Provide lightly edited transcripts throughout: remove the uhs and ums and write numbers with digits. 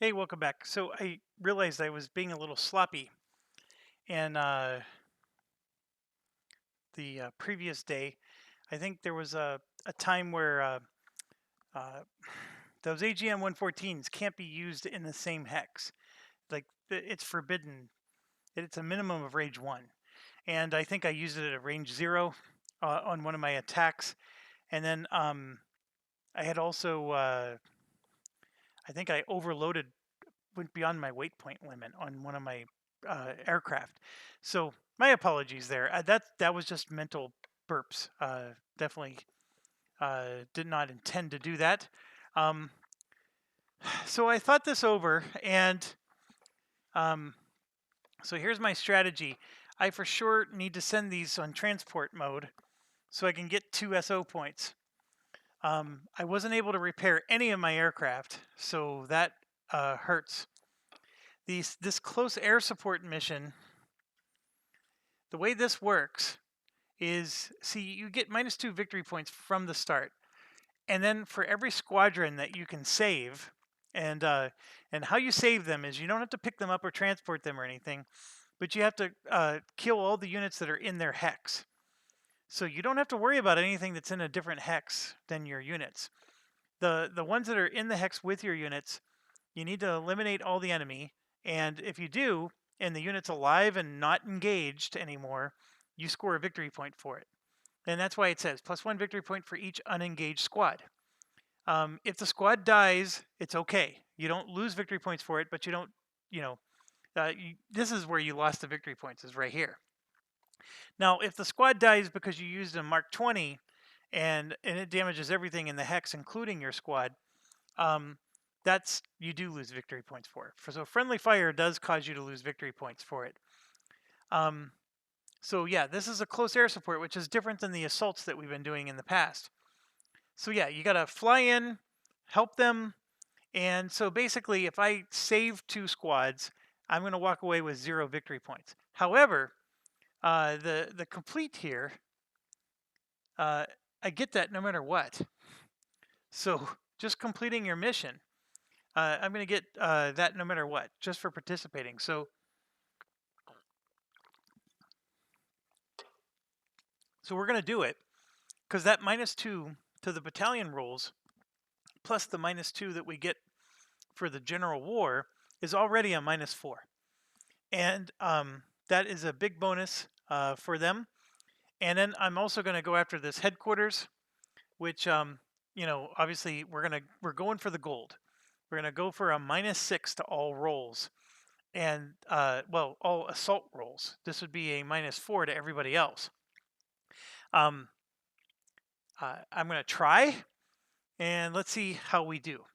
Hey, welcome back. So I realized I was being a little sloppy, and the previous day, I think there was a time where uh, those AGM 114s can't be used in the same hex. Like it's forbidden. It's a minimum of range 1, and I think I used it at range 0 on one of my attacks, and then I had also I think I overloaded, went beyond my weight point limit on one of my aircraft. So my apologies there. That was just mental burps. Definitely did not intend to do that. Um, so I thought this over, and um, so here's my strategy. I for sure need to send these on transport mode so I can get 2 SO points. I wasn't able to repair any of my aircraft, so that hurts. This close air support mission, the way this works is, see, you get -2 victory points from the start, and then for every squadron that you can save, and how you save them is you don't have to pick them up or transport them or anything, but you have to kill all the units that are in their hex. So you don't have to worry about anything that's in a different hex than your units. The ones that are in the hex with your units, you need to eliminate all the enemy, and if you do, and the unit's alive and not engaged anymore, you score a victory point for it. And that's why it says +1 victory point for each unengaged squad. If the squad dies, it's okay. You don't lose victory points for it, but you don't, you know, this is where you lost the victory points, is right here. Now, if the squad dies because you used a Mark 20 and it damages everything in the hex, including your squad, that's, you do lose victory points for it. So friendly fire does cause you to lose victory points for it. So yeah, this is a close air support, which is different than the assaults that we've been doing in the past. So yeah, you gotta fly in, help them, and so basically, if I save 2 squads, I'm gonna walk away with 0 victory points. However, the complete here, uh, I get that no matter what. So just completing your mission, I'm gonna get that no matter what, just for participating. So we're gonna do it because that -2 to the battalion rolls, plus the -2 that we get for the general war, is already a -4. And that is a big bonus for them. And then I'm also going to go after this headquarters, which obviously we're going for the gold. We're going to go for a -6 to all rolls, and well, all assault rolls. This would be a -4 to everybody else. I'm going to try, and let's see how we do.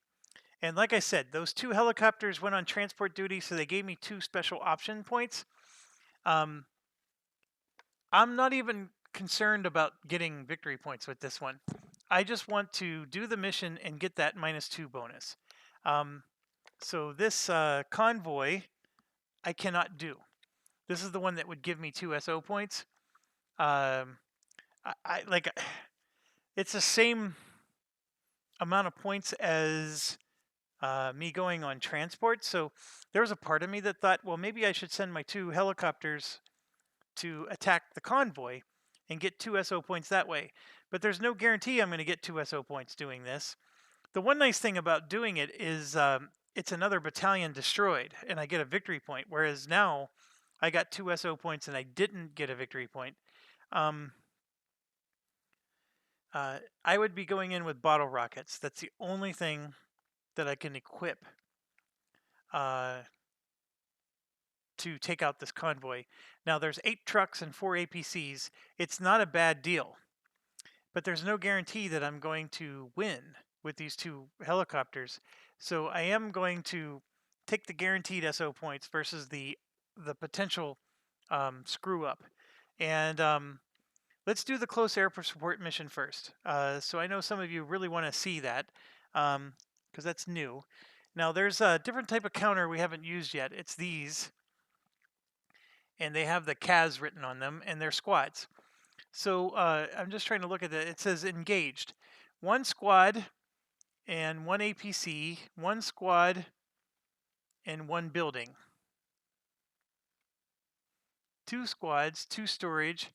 And like I said, those 2 helicopters went on transport duty, so they gave me 2 special option points. Um, I'm not even concerned about getting victory points with this one. I just want to do the mission and get that -2 bonus. So this convoy, I cannot do. This is the one that would give me 2 SO points. I like, it's the same amount of points as me going on transport. So there was a part of me that thought, well, maybe I should send my 2 helicopters to attack the convoy and get 2 SO points that way. But there's no guarantee I'm going to get 2 SO points doing this. The one nice thing about doing it is it's another battalion destroyed, and I get a victory point. Whereas now, I got 2 SO points and I didn't get a victory point. I would be going in with bottle rockets. That's the only thing that I can equip to take out this convoy. Now there's 8 trucks and 4 APCs. It's not a bad deal, but there's no guarantee that I'm going to win with these 2 helicopters. So I am going to take the guaranteed SO points versus the potential screw up. And let's do the close air support mission first. So I know some of you really want to see that because that's new. Now there's a different type of counter we haven't used yet. It's these, and they have the CAS written on them, and they're squads. So I'm just trying to look at it. It says engaged. 1 squad and 1 APC, 1 squad in one building. 2 squads, 2 storage,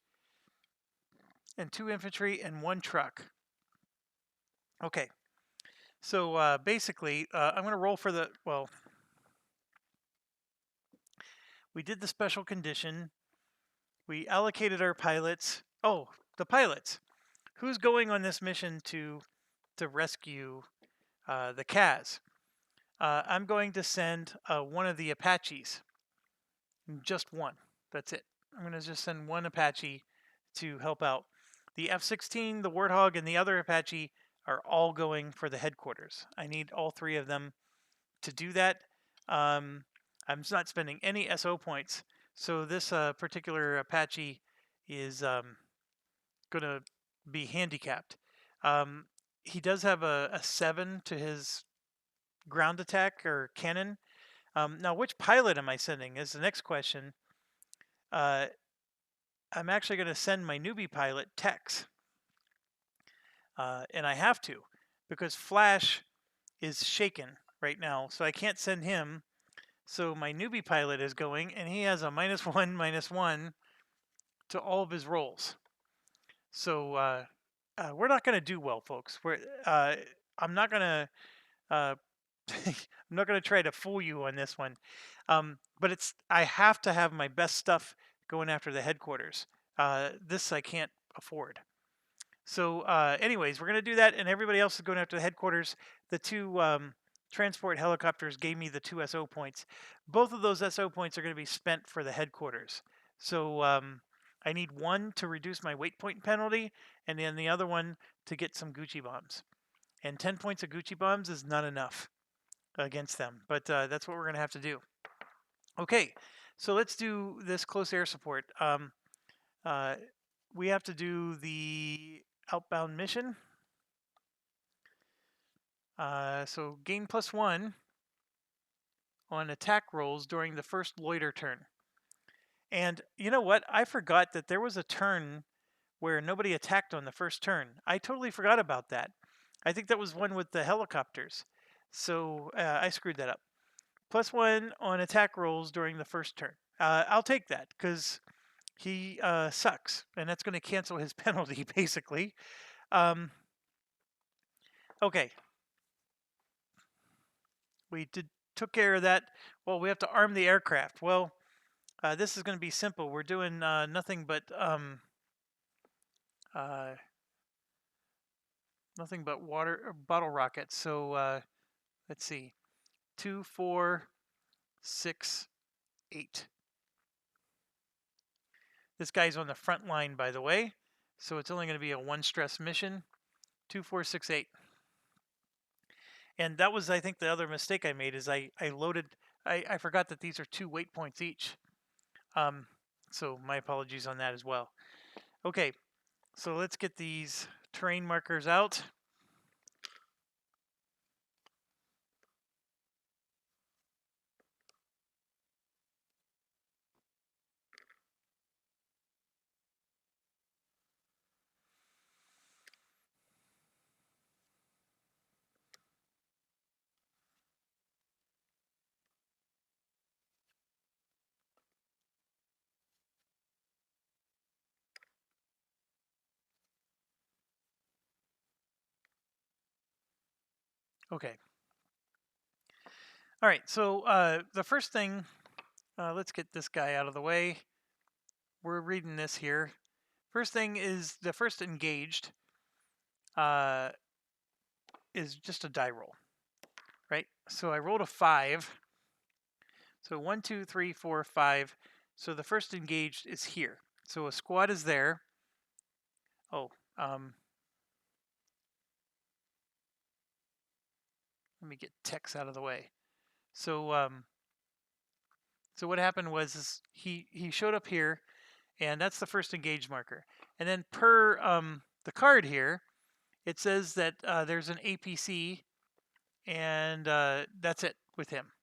and 2 infantry and 1 truck. Okay, so basically, I'm going to roll for the, well, we did the special condition. We allocated our pilots. Oh, the pilots. Who's going on this mission to rescue the Kaz? I'm going to send one of the Apaches. Just one. That's it. I'm going to just send one Apache to help out. The F-16, the Warthog, and the other Apache are all going for the headquarters. I need all 3 of them to do that. I'm not spending any SO points, so this particular Apache is going to be handicapped. He does have a 7 to his ground attack or cannon. Now, which pilot am I sending is the next question. I'm actually going to send my newbie pilot, Tex. And I have to, because Flash is shaken right now, so I can't send him. So my newbie pilot is going, and he has a -1, -1 to all of his rolls. So we're not going to do well, folks. I'm not going to I'm not going to try to fool you on this one, but I have to have my best stuff going after the headquarters. This I can't afford. So anyways, we're going to do that, and everybody else is going after the headquarters. The 2 transport helicopters gave me the 2 SO points. Both of those SO points are going to be spent for the headquarters. So I need 1 to reduce my weight point penalty, and then the other one to get some Gucci bombs. And 10 points of Gucci bombs is not enough against them, but that's what we're going to have to do. Okay, so let's do this close air support. We have to do the outbound mission. So gain +1 on attack rolls during the first loiter turn. And you know what? I forgot that there was a turn where nobody attacked on the first turn. I totally forgot about that. I think that was one with the helicopters. So I screwed that up. +1 on attack rolls during the first turn. I'll take that because he sucks, and that's going to cancel his penalty, basically. Okay. We took care of that. Well, we have to arm the aircraft. Well, this is going to be simple. We're doing nothing but water bottle rockets. So let's see, 2, 4, 6, 8. This guy's on the front line, by the way, so it's only going to be a 1 stress mission. 2, 4, 6, 8. And that was, I think, the other mistake I made is I forgot that these are 2 weight points each. So my apologies on that as well. Okay, so let's get these terrain markers out. Okay. All right, so the first thing, let's get this guy out of the way. We're reading this here. First thing is the first engaged is just a die roll, right? So I rolled a 5. So 1, 2, 3, 4, 5. So the first engaged is here. So a squad is there. Oh, let me get Tex out of the way. So so what happened was is he showed up here, and that's the first engaged marker. And then per the card here, it says that there's an APC, and that's it with him.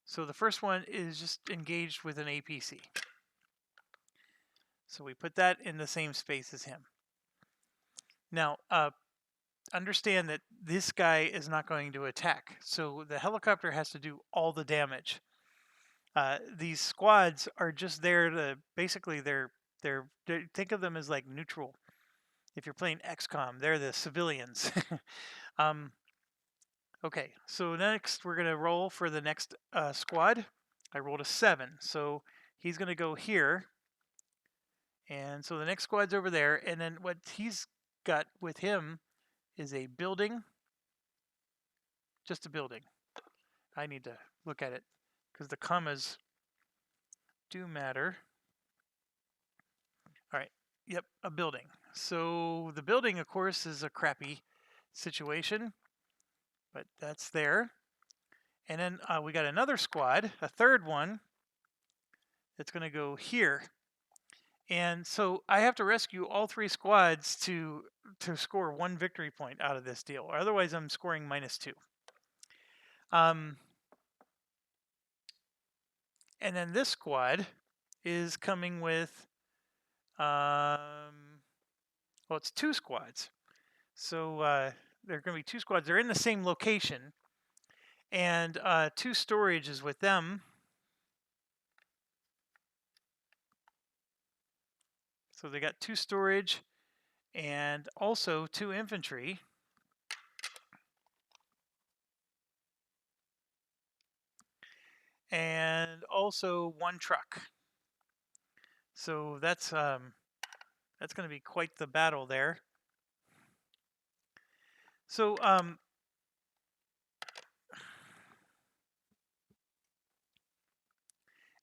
So the first one is just engaged with an APC. So we put that in the same space as him. Now, understand that this guy is not going to attack. So the helicopter has to do all the damage. These squads are just there to basically think of them as like neutral. If you're playing XCOM, they're the civilians. um, okay, so next we're gonna roll for the next squad. I rolled a 7, so he's gonna go here, and so the next squad's over there. And then what he's got with him is a building, just a building. I need to look at it because the commas do matter. All right. Yep, a building. So the building, of course, is a crappy situation, but that's there. And then we got another squad, a third one, that's going to go here. And so I have to rescue all 3 squads to score 1 victory point out of this deal. Otherwise, I'm scoring -2. And then this squad is coming with, well, it's 2 squads. So there are going to be 2 squads. They're in the same location, and 2 storage is with them. So they got 2 storage and also 2 infantry. And also 1 truck. So that's going to be quite the battle there. So and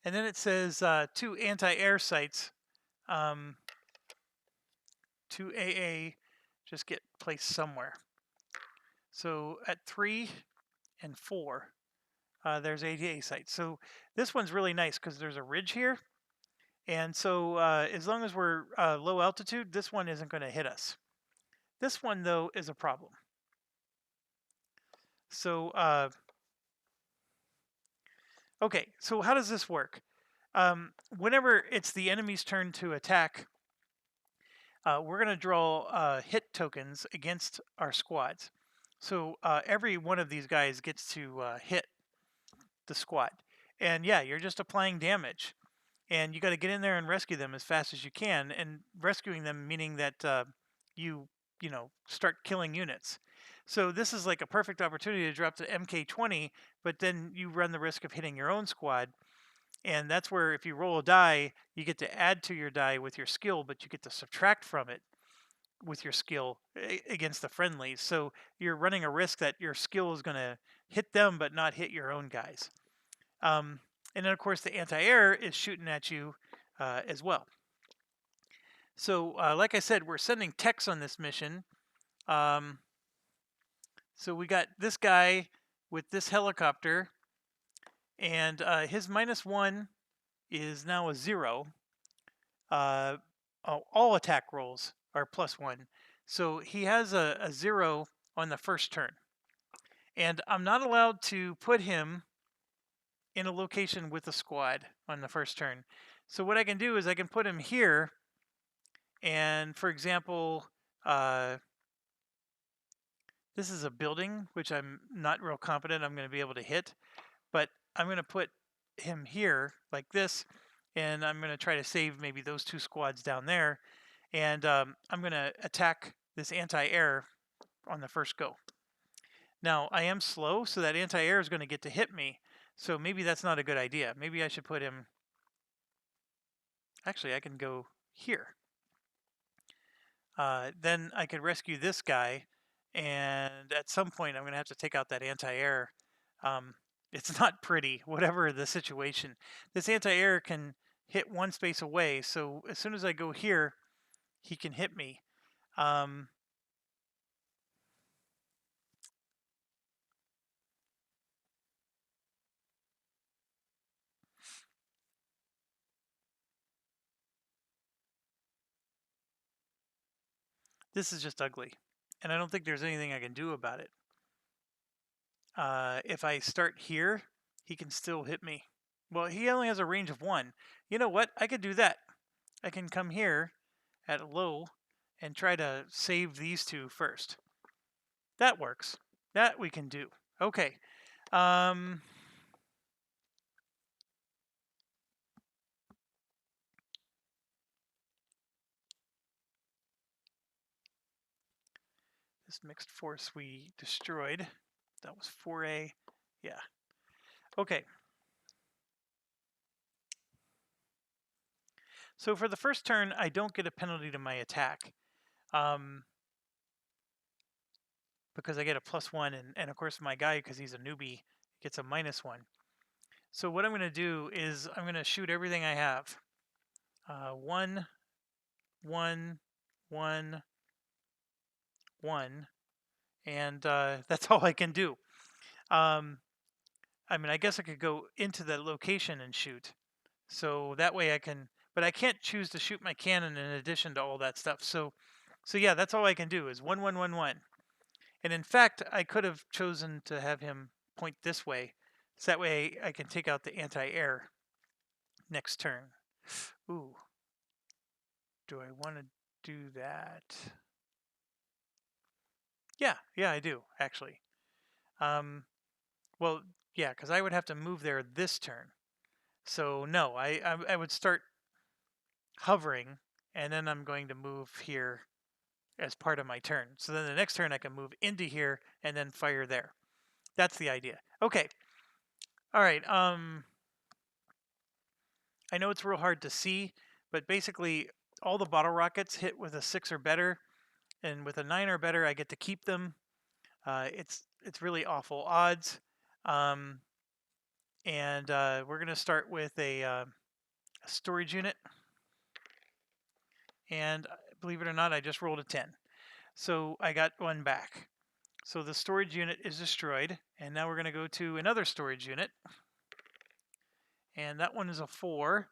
then it says 2 anti-air sites, 2 AA, just get placed somewhere. So at 3 and 4, there's AA sites. So this one's really nice because there's a ridge here. And so as long as we're low altitude, this one isn't going to hit us. This one, though, is a problem. So, okay, so how does this work? Whenever it's the enemy's turn to attack, we're going to draw hit tokens against our squads. So every one of these guys gets to hit the squad. And yeah, you're just applying damage. And you got to get in there and rescue them as fast as you can. And rescuing them meaning that you start killing units. So this is like a perfect opportunity to drop to MK20, but then you run the risk of hitting your own squad. And that's where if you roll a die, you get to add to your die with your skill, but you get to subtract from it with your skill against the friendlies. So you're running a risk that your skill is going to hit them, but not hit your own guys. And then, of course, the anti-air is shooting at you as well. So, like I said, we're sending techs on this mission. So we got this guy with this helicopter, and his -1 is now a 0. All attack rolls are +1. So he has a 0 on the first turn. And I'm not allowed to put him in a location with a squad on the first turn. So what I can do is I can put him here. And for example, this is a building, which I'm not real confident I'm going to be able to hit. But I'm going to put him here like this. And I'm going to try to save maybe those 2 squads down there. And I'm going to attack this anti-air on the first go. Now, I am slow, so that anti-air is going to get to hit me. So maybe that's not a good idea. Maybe I should put him... Actually, I can go here. Then I could rescue this guy, and at some point I'm going to have to take out that anti-air. It's not pretty, whatever the situation. This anti-air can hit 1 space away, so as soon as I go here, he can hit me. This is just ugly, and I don't think there's anything I can do about it. If I start here, he can still hit me. Well, he only has a range of 1. You know what? I could do that. I can come here at low and try to save these 2 first. That works. That we can do. Okay. This mixed force we destroyed. That was 4A. Yeah. Okay. So for the first turn, I don't get a penalty to my attack. Because I get a +1, and of course my guy, because he's a newbie, gets a -1. So what I'm going to do is I'm going to shoot everything I have. 1, 1, 1, 1, and that's all I can do. I mean, I guess I could go into the location and shoot. So that way I can, but I can't choose to shoot my cannon in addition to all that stuff. So yeah, that's all I can do is 1, 1, 1, 1. And in fact, I could have chosen to have him point this way. So that way I can take out the anti-air next turn. Ooh. Do I want to do that? Yeah, I do, actually. Well, yeah, because I would have to move there this turn. So no, I would start hovering, and then I'm going to move here as part of my turn. So then the next turn I can move into here and then fire there. That's the idea. Okay. All right. I know it's real hard to see, but basically all the bottle rockets hit with a 6 or better, and with a 9 or better, I get to keep them. It's really awful odds. And we're gonna start with a storage unit. And believe it or not, I just rolled a 10. So I got one back. So the storage unit is destroyed. And now we're going to go to another storage unit. And that one is a 4,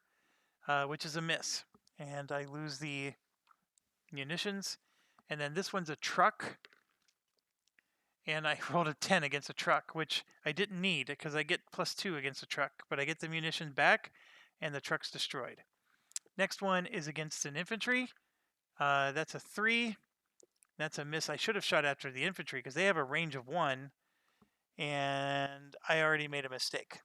which is a miss. And I lose the munitions. And then this one's a truck. And I rolled a 10 against a truck, which I didn't need because I get +2 against a truck. But I get the munition back, and the truck's destroyed. Next one is against an infantry. That's a 3. That's a miss. I should have shot after the infantry because they have a range of 1, and I already made a mistake.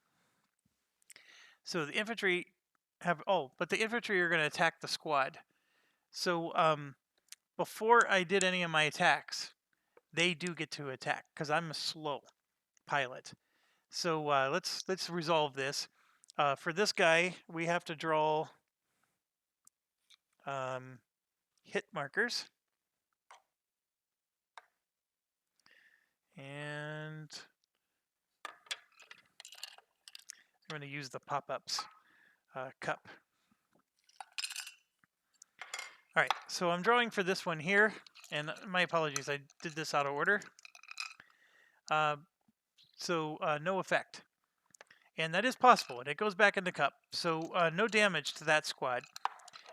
So the infantry have, but the infantry are going to attack the squad. So before I did any of my attacks, they do get to attack because I'm a slow pilot. So let's resolve this. For this guy, we have to draw hit markers. And I'm going to use the pop-ups cup. All right, so I'm drawing for this one here, and my apologies, I did this out of order. So no effect. And that is possible, and it goes back in the cup. So no damage to that squad.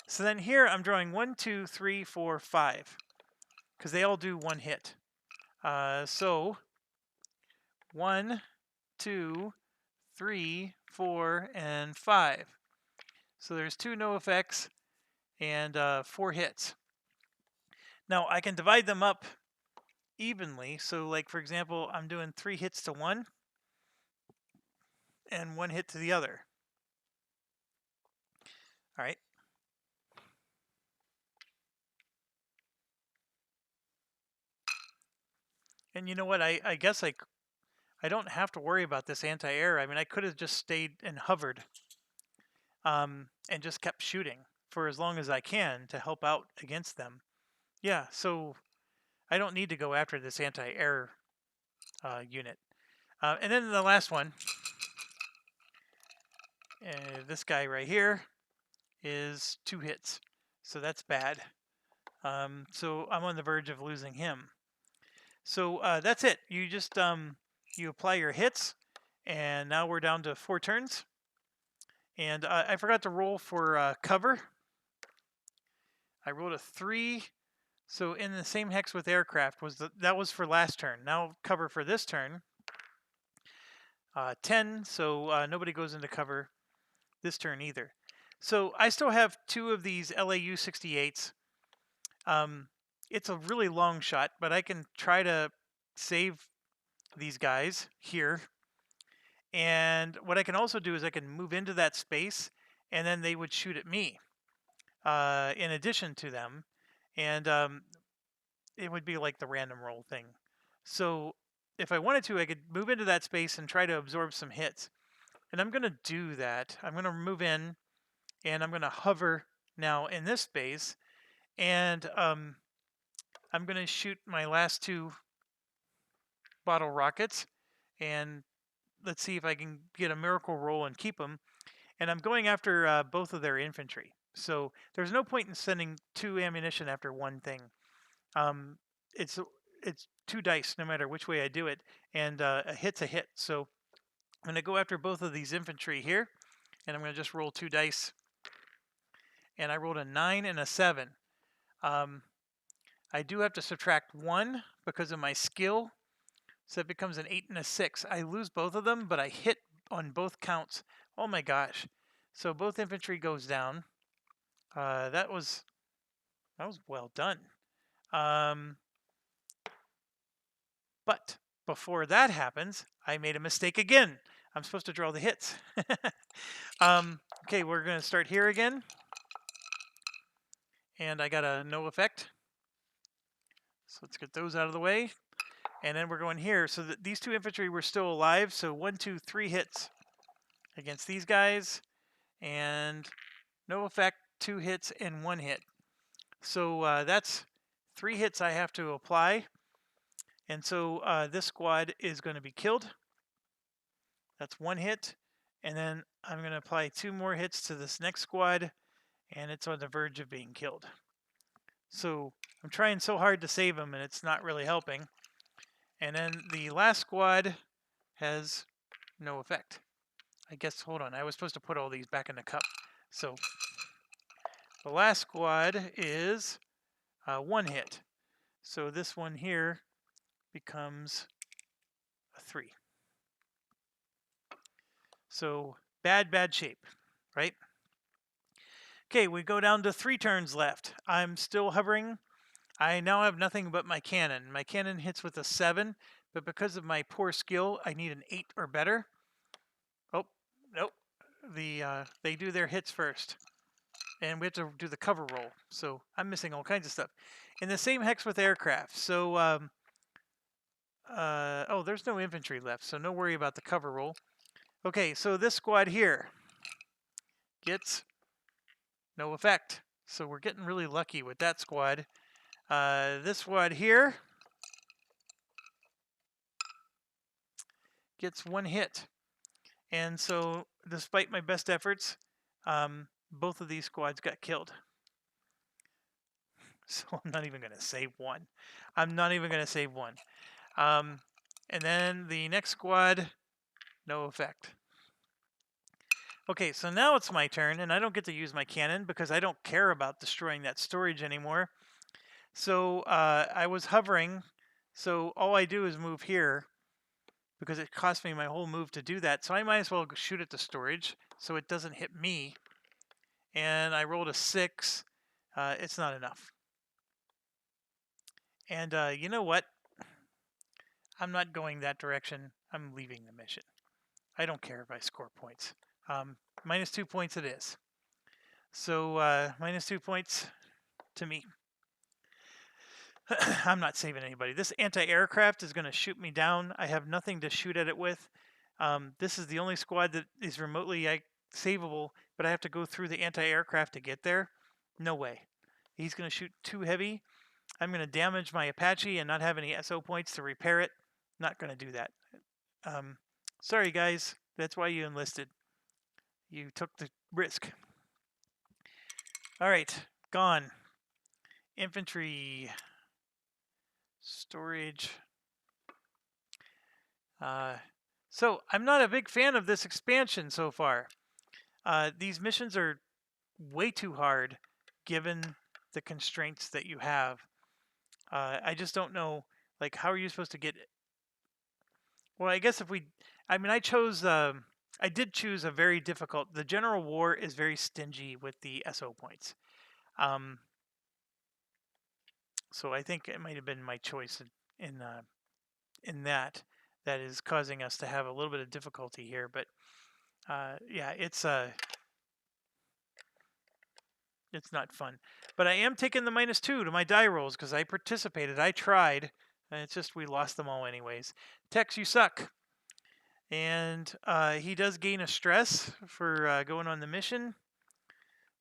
So then here I'm drawing 1, 2, 3, 4, 5, because they all do 1 hit. So 1, 2, 3, 4, and 5. So there's 2 no effects and 4 hits. Now I can divide them up evenly. So like, for example, I'm doing 3 hits to one and 1 hit to the other. All right. And you know what? I guess I don't have to worry about this anti-air. I mean, I could have just stayed and hovered and just kept shooting for as long as I can to help out against them. Yeah, so I don't need to go after this anti-air unit. And then the last one, this guy right here, is 2 hits. So that's bad. So I'm on the verge of losing him. So that's it. You just you apply your hits, and now we're down to 4 turns. And I forgot to roll for cover. I rolled a 3. So in the same hex with aircraft that was for last turn. Now cover for this turn. 10. So nobody goes into cover this turn either. So I still have 2 of these LAU 68s. It's a really long shot, but I can try to save these guys here. And what I can also do is I can move into that space, and then they would shoot at me in addition to them. And it would be like the random roll thing. So if I wanted to, I could move into that space and try to absorb some hits. And I'm going to do that. I'm going to move in, and I'm going to hover now in this space. And I'm going to shoot my last 2 bottle rockets. And let's see if I can get a miracle roll and keep them. And I'm going after both of their infantry. So there's no point in sending 2 ammunition after one thing. It's 2 dice no matter which way I do it, and a hit's a hit. So I'm going to go after both of these infantry here, and I'm going to just roll 2 dice. And I rolled a 9 and a 7. I do have to subtract 1 because of my skill, so it becomes an 8 and a 6. I lose both of them, but I hit on both counts. Oh my gosh. So both infantry goes down. That was well done. But before that happens, I made a mistake again. I'm supposed to draw the hits. Okay, we're going to start here again. And I got a no effect. So let's get those out of the way. And then we're going here. So that these 2 infantry were still alive. So 1, 2, 3 hits against these guys. And no effect, 2 hits, and 1 hit. So that's 3 hits I have to apply. And so this squad is going to be killed. That's 1 hit. And then I'm going to apply 2 more hits to this next squad. And it's on the verge of being killed. So I'm trying so hard to save him, and it's not really helping. And then the last squad has no effect. I guess, hold on, I was supposed to put all these back in the cup. So the last squad is 1 hit. So this one here becomes a 3. So bad shape, right? Okay, we go down to 3 turns left. I'm still hovering. I now have nothing but my cannon. My cannon hits with a 7, but because of my poor skill, I need an 8 or better. Oh, nope. They do their hits first. And we have to do the cover roll. So I'm missing all kinds of stuff. In the same hex with aircraft. So, oh, there's no infantry left, so no worry about the cover roll. Okay, so this squad here gets no effect. So we're getting really lucky with that squad. This squad here gets 1 hit. And so despite my best efforts, both of these squads got killed. So I'm not even going to save one. I'm not even going to save one. And then the next squad, no effect. Okay, so now it's my turn, and I don't get to use my cannon because I don't care about destroying that storage anymore. So I was hovering, so all I do is move here because it cost me my whole move to do that. So I might as well shoot at the storage so it doesn't hit me. And I rolled a 6. It's not enough. And you know what? I'm not going that direction. I'm leaving the mission. I don't care if I score points. -2 points it is. So -2 points to me. I'm not saving anybody. This anti-aircraft is going to shoot me down. I have nothing to shoot at it with. This is the only squad that is remotely savable, but I have to go through the anti-aircraft to get there. No way. He's going to shoot too heavy. I'm going to damage my Apache and not have any SO points to repair it. Not going to do that. Sorry, guys. That's why you enlisted. You took the risk. All right. Gone. Infantry. Storage. So I'm not a big fan of this expansion so far. These missions are way too hard given the constraints that you have. I just don't know, like, how are you supposed to get it? Well, I guess if we, I mean, I did choose a very difficult, the General War is very stingy with the SO points. So I think it might have been my choice in in that is causing us to have a little bit of difficulty here. But yeah, it's not fun. But I am taking the -2 to my die rolls because I participated. I tried. And it's just we lost them all anyways. Tex, you suck. And he does gain a stress for going on the mission.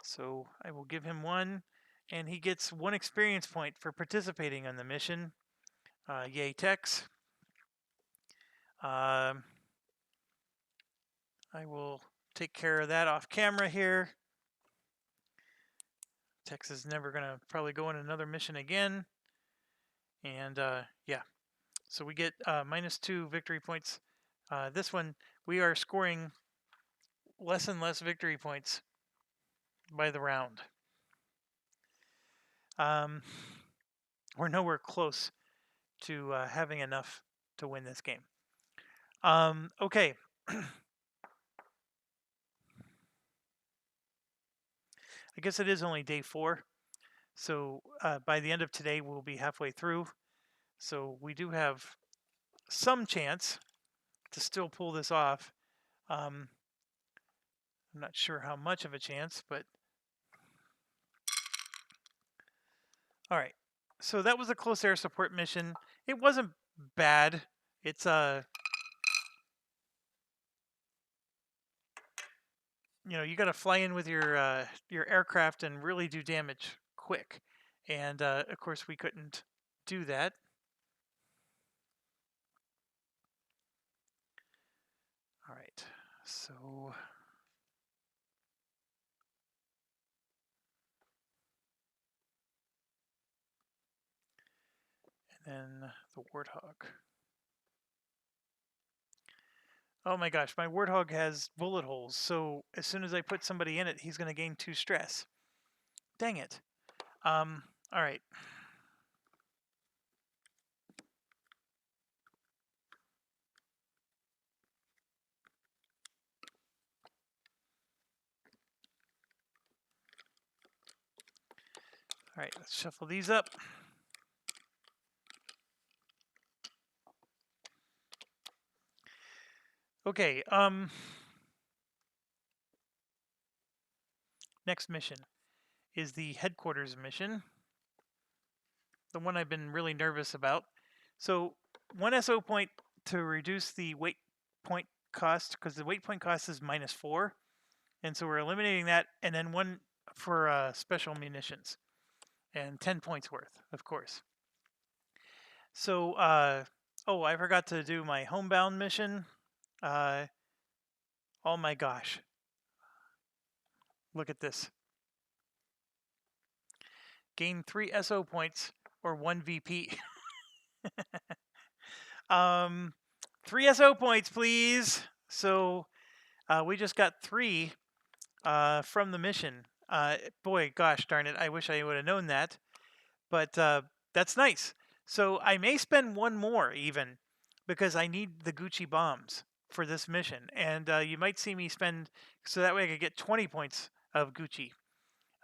So I will give him 1. And he gets 1 experience point for participating on the mission. Yay, Tex. I will take care of that off camera here. Tex is never going to probably go on another mission again. And yeah, so we get -2 victory points. This one, we are scoring less and less victory points by the round. We're nowhere close to having enough to win this game. Okay. I guess it is only day 4. So by the end of today, we'll be halfway through. So we do have some chance to still pull this off. I'm not sure how much of a chance, but all right. So that was a close air support mission. It wasn't bad. It's you got to fly in with your aircraft and really do damage quick. And of course we couldn't do that. All right. So and then the Warthog. Oh my gosh, my Warthog has bullet holes, so as soon as I put somebody in it, he's going to gain 2 stress. Dang it. All right. All right, let's shuffle these up. Okay, next mission is the headquarters mission. The one I've been really nervous about. So 1 SO point to reduce the weight point cost, because the weight point cost is -4. And so we're eliminating that, and then 1 for special munitions. And 10 points worth, of course. So, oh, I forgot to do my homebound mission. Oh my gosh. Look at this. Gain 3 SO points or 1 VP. 3 SO points, please. So we just got 3 from the mission. Boy, gosh darn it. I wish I would have known that. But that's nice. So I may spend 1 more even because I need the Gucci bombs for this mission. And you might see me spend, so that way I could get 20 points of Gucci.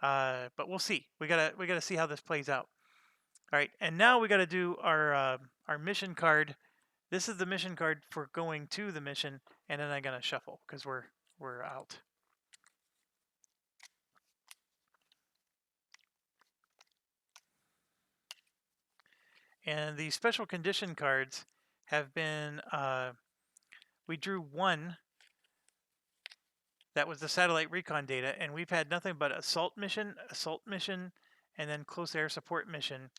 But we'll see. We gotta see how this plays out. All right, and now we gotta do our mission card. This is the mission card for going to the mission, and then I'm gonna shuffle because we're out. And the special condition cards have been, we drew 1. That was the satellite recon data, and we've had nothing but assault mission, and then close air support mission.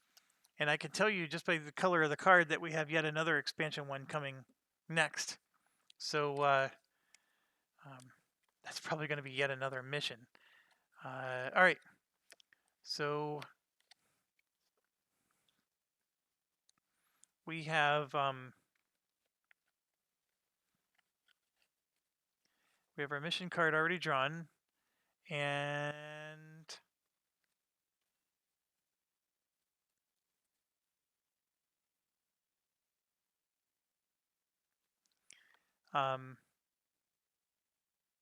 And I can tell you just by the color of the card that we have yet another expansion 1 coming next. So that's probably going to be yet another mission. All right. So we have our mission card already drawn, and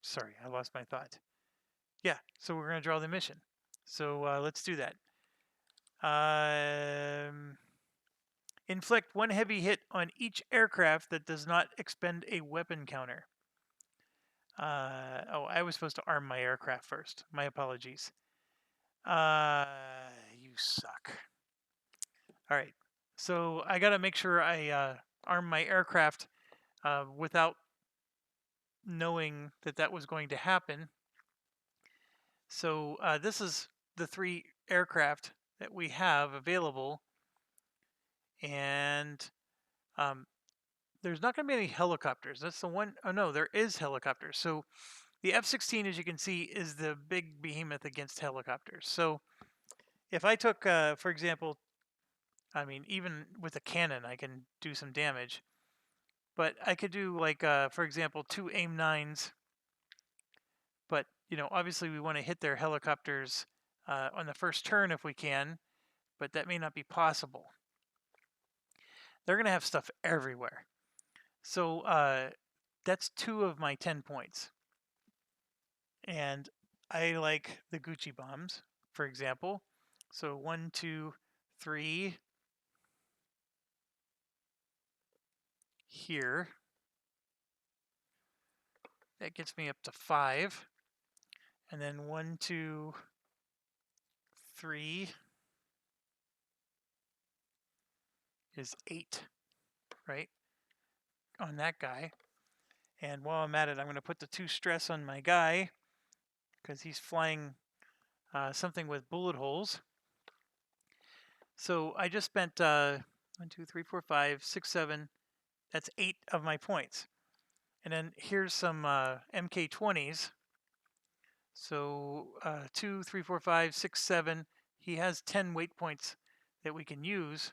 sorry, I lost my thought. Yeah, so we're going to draw the mission. So let's do that. Inflict one heavy hit on each aircraft that does not expend a weapon counter. Oh, I was supposed to arm my aircraft first. My apologies. You suck. All right. So I got to make sure I arm my aircraft without knowing that that was going to happen. So this is the 3 aircraft that we have available. And there's not going to be any helicopters. That's the one. Oh, no, there is helicopters. So the F-16, as you can see, is the big behemoth against helicopters. So if I took, for example, I mean, even with a cannon, I can do some damage. But I could do, like, for example, 2 AIM-9s. But, you know, obviously we want to hit their helicopters on the first turn if we can. But that may not be possible. They're going to have stuff everywhere. So that's 2 of my 10 points. And I like the Gucci bombs, for example. So 1, 2, 3 here. That gets me up to 5. And then 1, 2, 3 is 8, right? On that guy. And while I'm at it, I'm going to put the 2 stress on my guy because he's flying something with bullet holes. So I just spent 1, 2, 3, 4, 5, 6, 7. That's 8 of my points. And then here's some MK20s. So 2, 3, 4, 5, 6, 7. He has 10 weight points that we can use.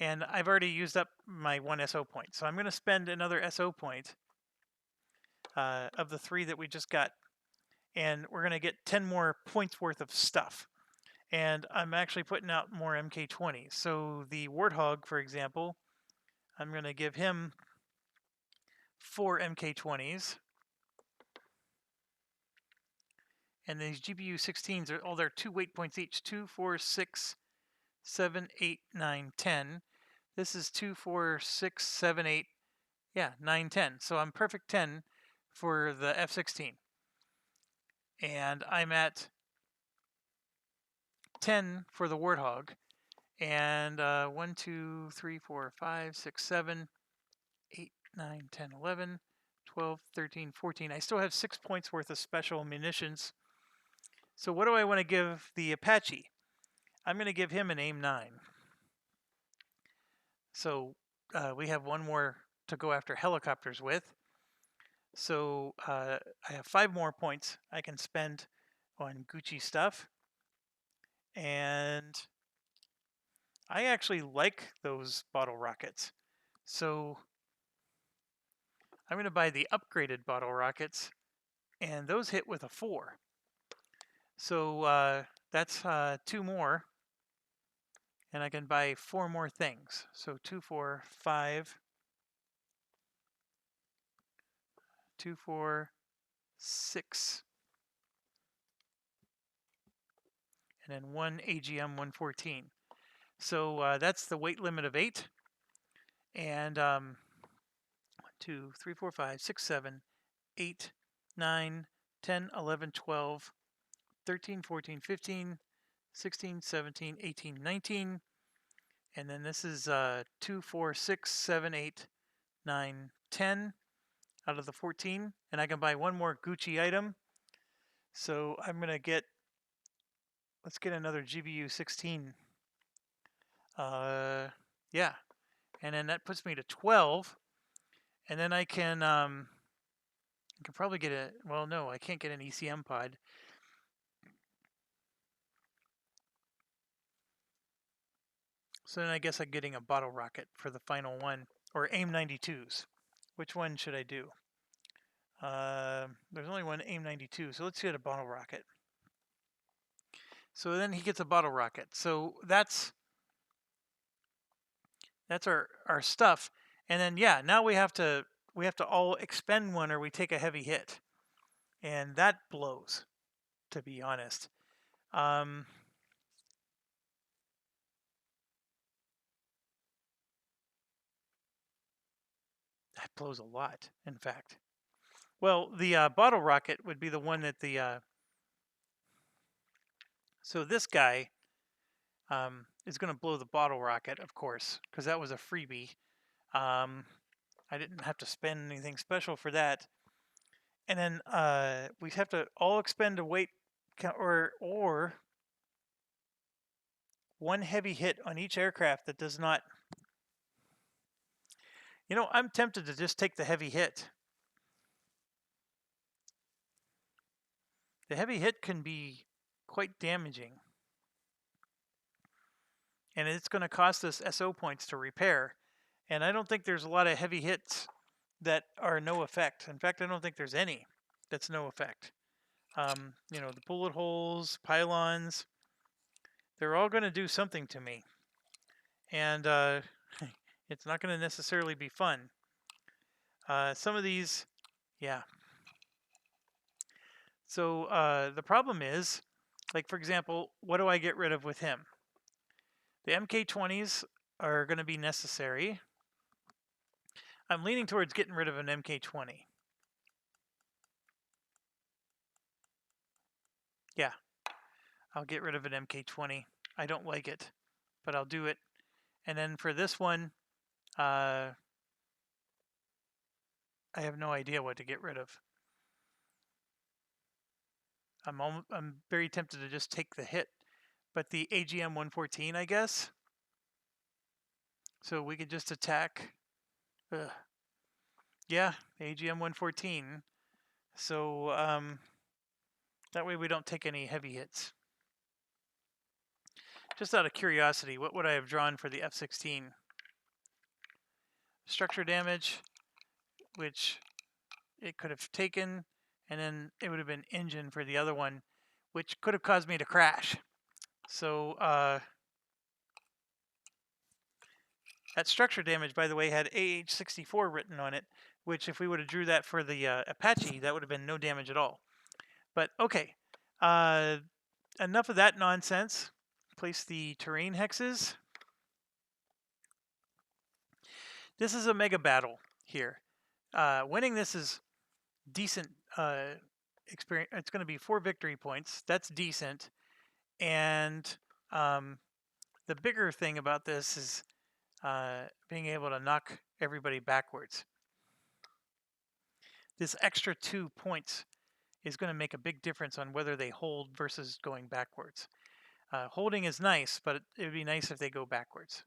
And I've already used up my 1 SO point. So I'm going to spend another SO point of the 3 that we just got. And we're going to get 10 more points worth of stuff. And I'm actually putting out more MK20s. So the Warthog, for example, I'm going to give him 4 MK20s. And these GBU-16s are all, they're 2 weight points each. 2, 4, 6, 7, 8, 9, 10. This is 2, 4, 6, 7, 8. Yeah, 9, 10. So I'm perfect 10 for the F-16. And I'm at 10 for the Warthog. And 1, 2, 3, 4, 5, 6, 7, 8, 9, 10, 11, 12, 13, 14. I still have 6 points worth of special munitions. So what do I want to give the Apache? I'm going to give him an AIM-9. So we have 1 more to go after helicopters with. So I have 5 more points I can spend on Gucci stuff. And I actually like those bottle rockets. So I'm going to buy the upgraded bottle rockets. And those hit with a 4. So that's 2 more. And I can buy 4 more things. So 2, 4, 5, 2, 4, 6. And then 1 AGM 114. So that's the weight limit of 8. And 1, 2, 3, 4, 5, 6, 7, 8, 9, 10, 11, 12, 13, 14, 15, 16, 17, 18, 19. And then this is 2, 4, 6, 7, 8, 9, 10 out of the 14. And I can buy 1 more Gucci item. So I'm going to get, let's get another GBU 16. Yeah. And then that puts me to 12. And then I can probably get a, well, no, I can't get an ECM pod. So then I guess I'm getting a bottle rocket for the final one, or AIM-92s. Which one should I do? There's only 1 AIM-92, so let's get a bottle rocket. So then he gets a bottle rocket. So that's our stuff. And then yeah, now we have to all expend 1 or we take a heavy hit. And that blows, to be honest. It blows a lot, in fact. Well, the bottle rocket would be the one that the... so this guy is going to blow the bottle rocket, of course, because that was a freebie. I didn't have to spend anything special for that. And then we have to all expend a weight or one heavy hit on each aircraft that does not... You know, I'm tempted to just take the heavy hit. The heavy hit can be quite damaging. And it's going to cost us SO points to repair. And I don't think there's a lot of heavy hits that are no effect. In fact, I don't think there's any that's no effect. You know, the bullet holes, pylons, they're all going to do something to me. And it's not going to necessarily be fun. Some of these, yeah. So the problem is, like, for example, what do I get rid of with him? The MK20s are going to be necessary. I'm leaning towards getting rid of an MK20. Yeah, I'll get rid of an MK20. I don't like it, but I'll do it. And then for this one, I have no idea what to get rid of. I'm very tempted to just take the hit, but the AGM 114, I guess. So we could just attack. Yeah, AGM 114. So that way we don't take any heavy hits. Just out of curiosity, what would I have drawn for the F-16? Structure damage, which it could have taken, and then it would have been engine for the other one, which could have caused me to crash. So that structure damage, by the way, had AH-64 written on it, which if we would have drew that for the Apache, that would have been no damage at all. But okay, enough of that nonsense. Place the terrain hexes. This is a mega battle here. Winning this is decent experience. It's going to be 4 victory points. That's decent. And the bigger thing about this is being able to knock everybody backwards. This extra 2 points is going to make a big difference on whether they hold versus going backwards. Holding is nice, but it would be nice if they go backwards.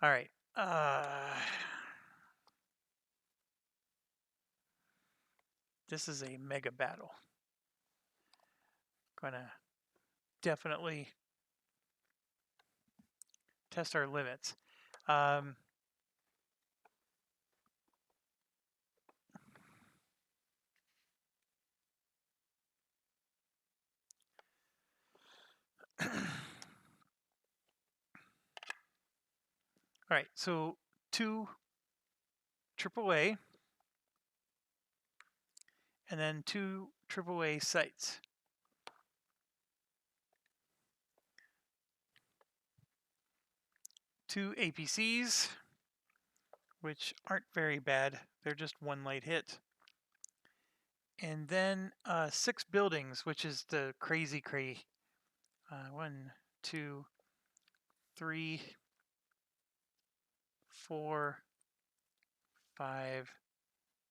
All right. This is a mega battle. Gonna definitely test our limits. All right, so 2 AAA and then 2 AAA sites. 2 APCs, which aren't very bad. They're just 1 light hit. And then 6 buildings, which is the crazy. 1, 2, 3, 4, 5,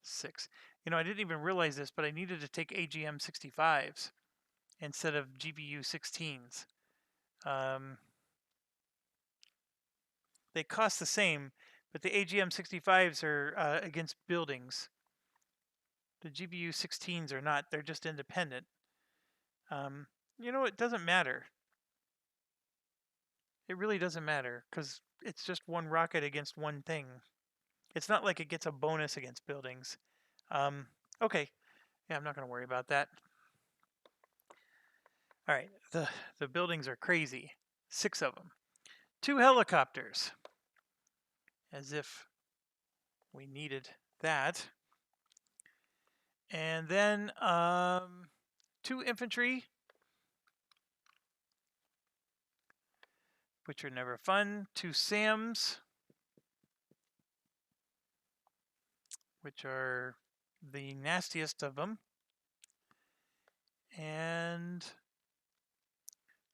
6. You know, I didn't even realize this, but I needed to take AGM 65s instead of GBU 16s. They cost the same, but the AGM 65s are against buildings. The GBU 16s are not. They're just independent. You know, it doesn't matter. It really doesn't matter because it's just 1 rocket against 1 thing. It's not like it gets a bonus against buildings. Okay. Yeah, I'm not going to worry about that. All right. The buildings are crazy. 6 of them. 2 helicopters. As if we needed that. And then 2 infantry, which are never fun. 2 SAMs. which are the nastiest of them, and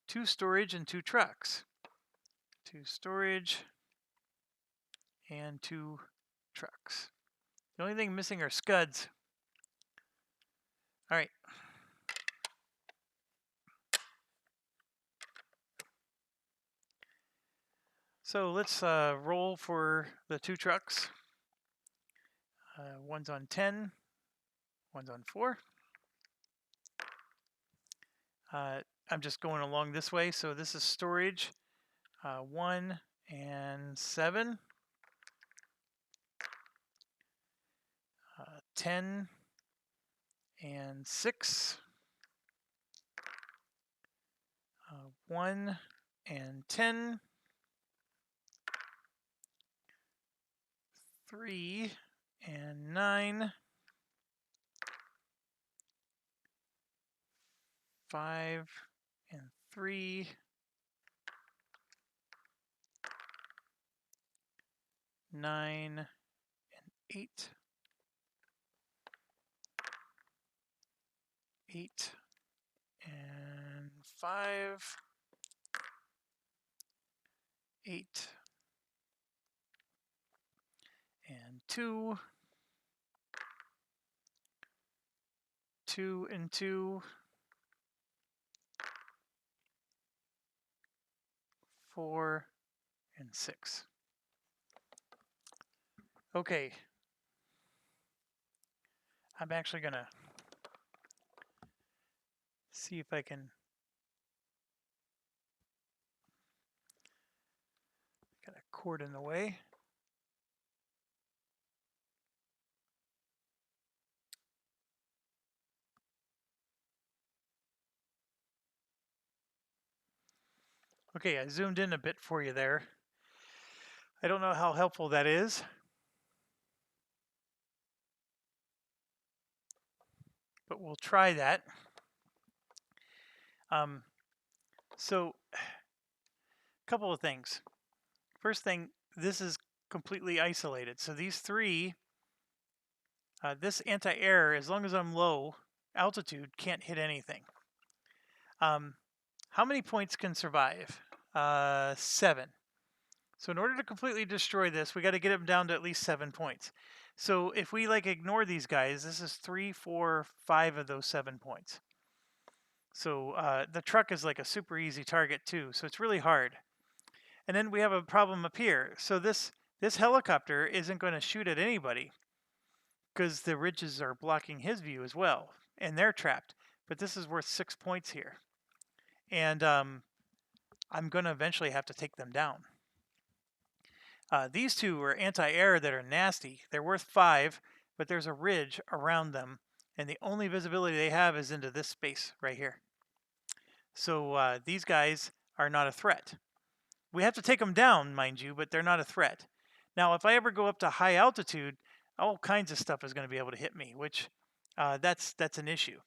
2 storage and 2 trucks. 2 storage and 2 trucks. The only thing missing are scuds. All right. So let's roll for the 2 trucks. One's on 10, one's on 4. I'm just going along this way, so this is storage. 1 and 7. 10 and 6. 1 and 10. 3 and 9. 5 and 3. 9 and 8. 8 and 5. 8 and 2. 2 and 2. 4 and 6. Okay. I'm actually going to see if I can. Got a cord in the way. Okay, I zoomed in a bit for you there. I don't know how helpful that is. But we'll try that. So, a couple of things. First thing, this is completely isolated. So these 3, this anti-air, as long as I'm low altitude, can't hit anything. How many points can survive? 7. So in order to completely destroy this, we got to get them down to at least 7 points. So if we ignore these guys, this is 3, 4, 5 of those 7 points. So the truck is a super easy target too. So it's really hard. And then we have a problem up here. So this helicopter isn't going to shoot at anybody because the ridges are blocking his view as well, and they're trapped. But this is worth 6 points here. And I'm going to eventually have to take them down. These 2 are anti-air that are nasty. They're worth 5, but there's a ridge around them, and the only visibility they have is into this space right here. So these guys are not a threat. We have to take them down, mind you, but they're not a threat. Now, if I ever go up to high altitude, all kinds of stuff is going to be able to hit me, which that's an issue.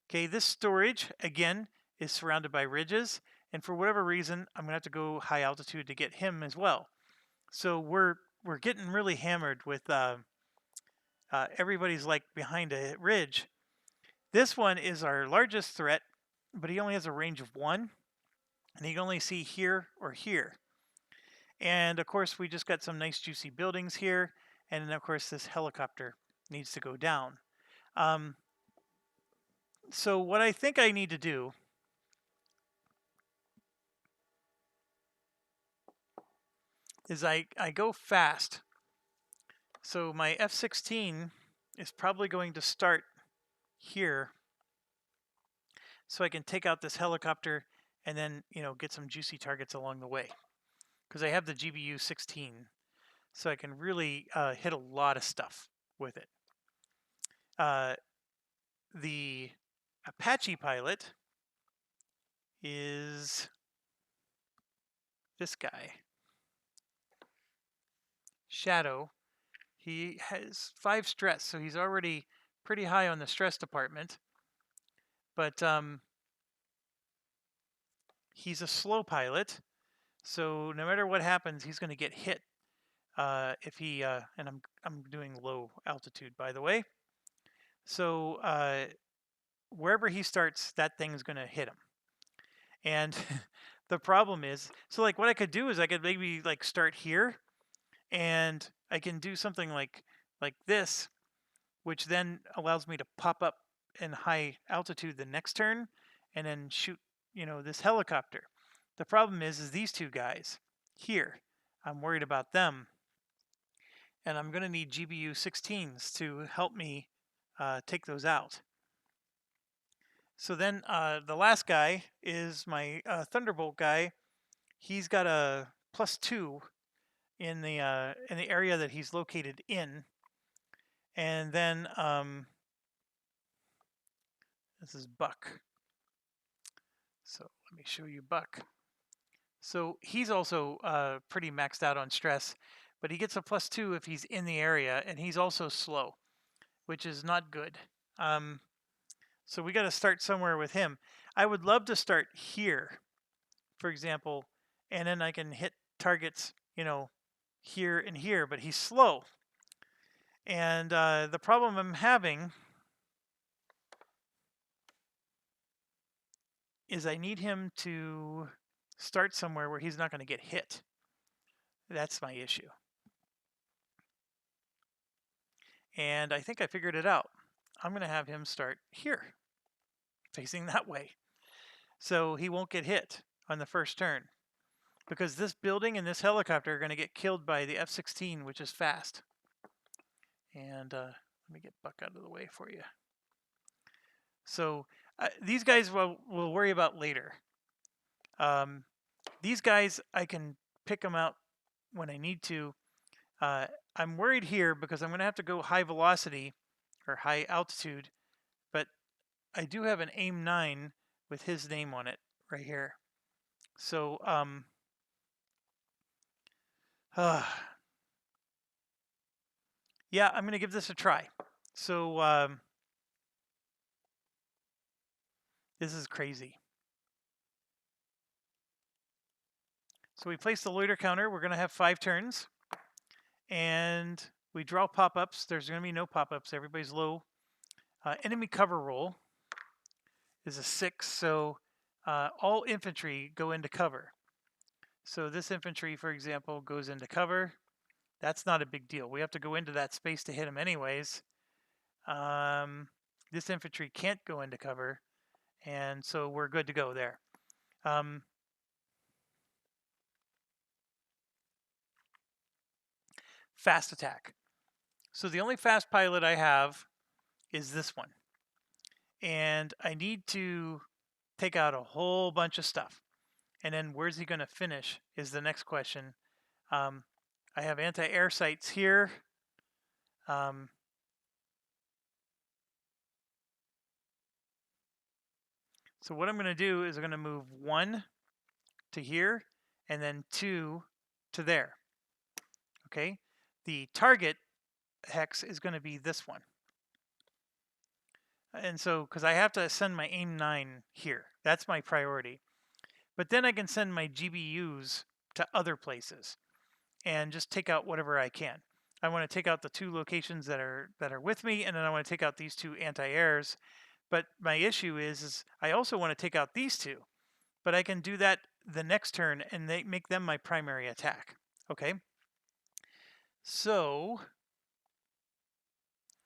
Okay, this storage, again, is surrounded by ridges, and for whatever reason, I'm going to have to go high altitude to get him as well. So we're getting really hammered with everybody's behind a ridge. This one is our largest threat, but he only has a range of 1, and he can only see here or here. And of course, we just got some nice juicy buildings here, and then of course this helicopter needs to go down. So what I think I need to do is I go fast. So my F-16 is probably going to start here, so I can take out this helicopter and then get some juicy targets along the way, because I have the GBU 16, so I can really hit a lot of stuff with it. The Apache pilot is this guy, Shadow. He has 5 stress, so he's already pretty high on the stress department. But he's a slow pilot, so no matter what happens, he's going to get hit if he and I'm doing low altitude, by the way. So wherever he starts, that thing's going to hit him. And the problem is, so like what I could do is I could maybe like start here, and I can do something like this, which then allows me to pop up in high altitude the next turn, and then shoot, this helicopter. The problem is these two guys here. I'm worried about them, and I'm going to need GBU 16s to help me take those out. So then the last guy is my Thunderbolt guy. He's got a +2 in the area that he's located in, and then this is Buck. So let me show you Buck. So he's also pretty maxed out on stress, but he gets a +2 if he's in the area, and he's also slow, which is not good. So we got to start somewhere with him. I would love to start here, for example, and then I can hit targets, here and here, but he's slow. And the problem I'm having is I need him to start somewhere where he's not going to get hit. That's my issue. And I think I figured it out. I'm going to have him start here, facing that way. So he won't get hit on the first turn. Because this building and this helicopter are going to get killed by the F-16, which is fast. And let me get Buck out of the way for you. So these guys we'll worry about later. These guys, I can pick them out when I need to. I'm worried here because I'm going to have to go high velocity or high altitude, but I do have an AIM-9 with his name on it right here. So yeah, I'm going to give this a try. So this is crazy. So we place the loiter counter. We're going to have 5 turns. And we draw pop-ups. There's going to be no pop-ups. Everybody's low. Enemy cover roll is a 6. So all infantry go into cover. So this infantry, for example, goes into cover. That's not a big deal. We have to go into that space to hit them anyways. This infantry can't go into cover. And so we're good to go there. Fast attack. So the only fast pilot I have is this one. And I need to take out a whole bunch of stuff. And then where's he going to finish is the next question. I have anti-air sights here. So what I'm going to do is I'm going to move 1 to here and then 2 to there. Okay? The target hex is going to be this one. And so, because I have to send my AIM-9 here. That's my priority. But then I can send my GBUs to other places and just take out whatever I can. I want to take out the 2 locations that are with me, and then I want to take out these 2 anti-airs. But my issue is I also want to take out these 2. But I can do that the next turn and they make them my primary attack. Okay? So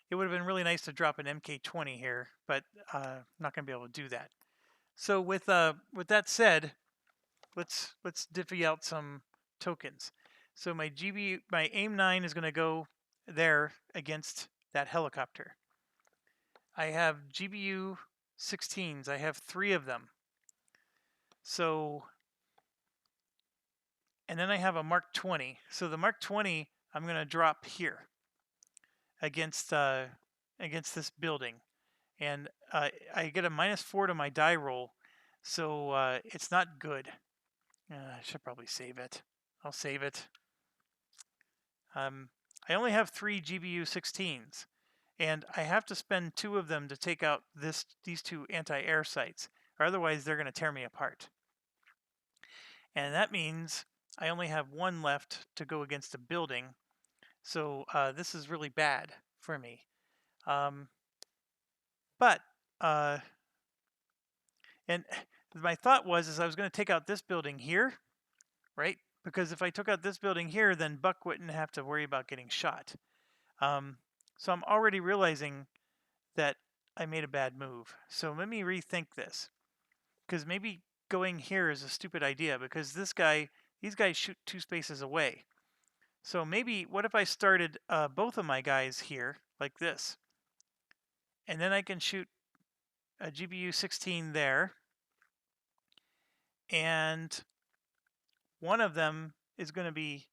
it would have been really nice to drop an MK20 here, but I'm not going to be able to do that. So with that said, let's divvy out some tokens. So my AIM-9 is going to go there against that helicopter. I have GBU 16s. I have 3 of them. So, and then I have a Mark 20. So the Mark 20 I'm going to drop here against this building, and I get a -4 to my die roll, so it's not good. I should probably save it. I'll save it. I only have 3 GBU 16s, and I have to spend 2 of them to take out these 2 anti-air sites, or otherwise they're going to tear me apart. And that means I only have 1 left to go against a building, So this is really bad for me. Um, but and my thought was is I was going to take out this building here, right? Because if I took out this building here, then Buck wouldn't have to worry about getting shot. So I'm already realizing that I made a bad move. So let me rethink this, because maybe going here is a stupid idea because these guys shoot 2 spaces away. So maybe what if I started both of my guys here like this, and then I can shoot a GBU 16 there, and one of them is going to be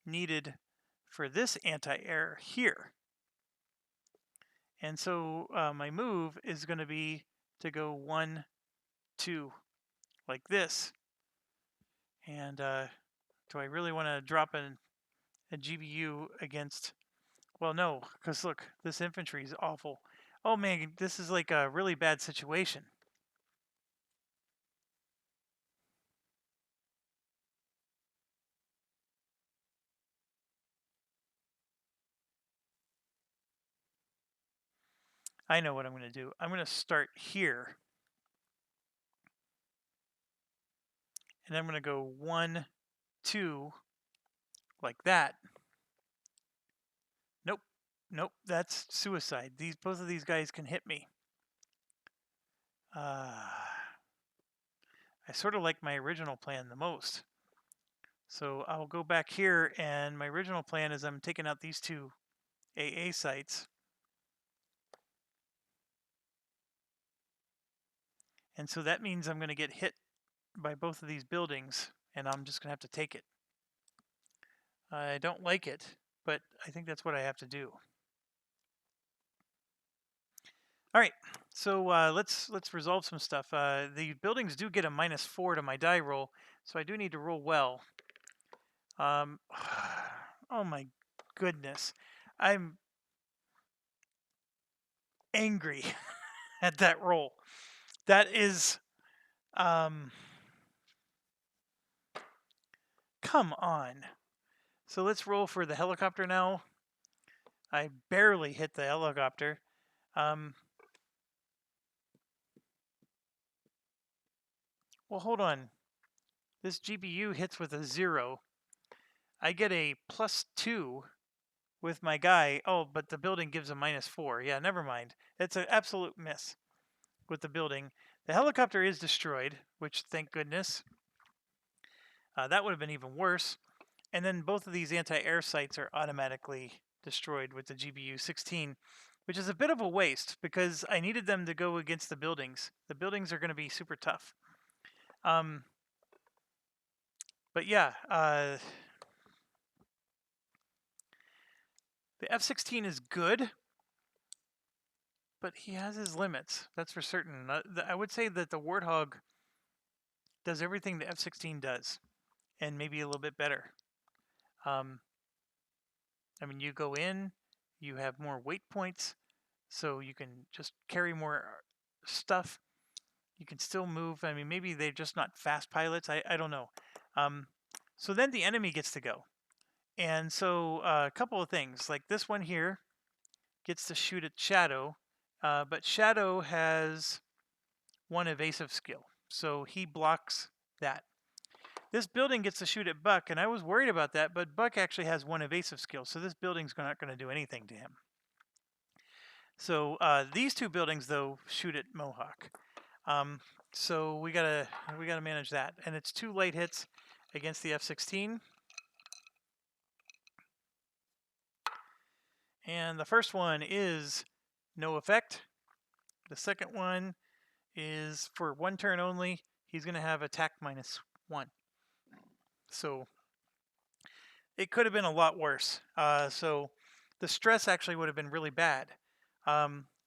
needed for this anti-air here. And so my move is going to be to go 1, 2, like this. And do I really want to drop a GBU against... Well, no, because look, this infantry is awful. Oh man, this is like a really bad situation. I know what I'm going to do. I'm going to start here. And I'm going to go 1, 2, like that. Nope. Nope, that's suicide. Both of these guys can hit me. I sort of like my original plan the most. So I'll go back here, and my original plan is I'm taking out these 2 AA sites. And so that means I'm going to get hit by both of these buildings, and I'm just going to have to take it. I don't like it, but I think that's what I have to do. All right, so let's resolve some stuff. The buildings do get a -4 to my die roll, so I do need to roll well. Oh my goodness, I'm angry at that roll. That is, come on. So let's roll for the helicopter now. I barely hit the helicopter. Well, hold on. This GBU hits with a 0. I get a +2 with my guy. Oh, but the building gives a -4. Yeah, never mind. It's an absolute miss with the building. The helicopter is destroyed, which thank goodness. That would have been even worse. And then both of these anti-air sites are automatically destroyed with the GBU 16, which is a bit of a waste because I needed them to go against the buildings. The buildings are going to be super tough. But yeah, the F-16 is good, but he has his limits. That's for certain. I would say that the Warthog does everything the F-16 does, and maybe a little bit better. I mean, you go in, you have more weight points, so you can just carry more stuff. You can still move. I mean, maybe they're just not fast pilots. I don't know. So then the enemy gets to go. And so a couple of things, like this one here gets to shoot at Shadow, but Shadow has 1 evasive skill, so he blocks that. This building gets to shoot at Buck, and I was worried about that, but Buck actually has 1 evasive skill, so this building's not going to do anything to him. So these 2 buildings, though, shoot at Mohawk. So we gotta manage that, and it's 2 light hits against the F-16. And the first one is no effect. The second one is for 1 turn only. He's going to have attack -1. So it could have been a lot worse. So the stress actually would have been really bad.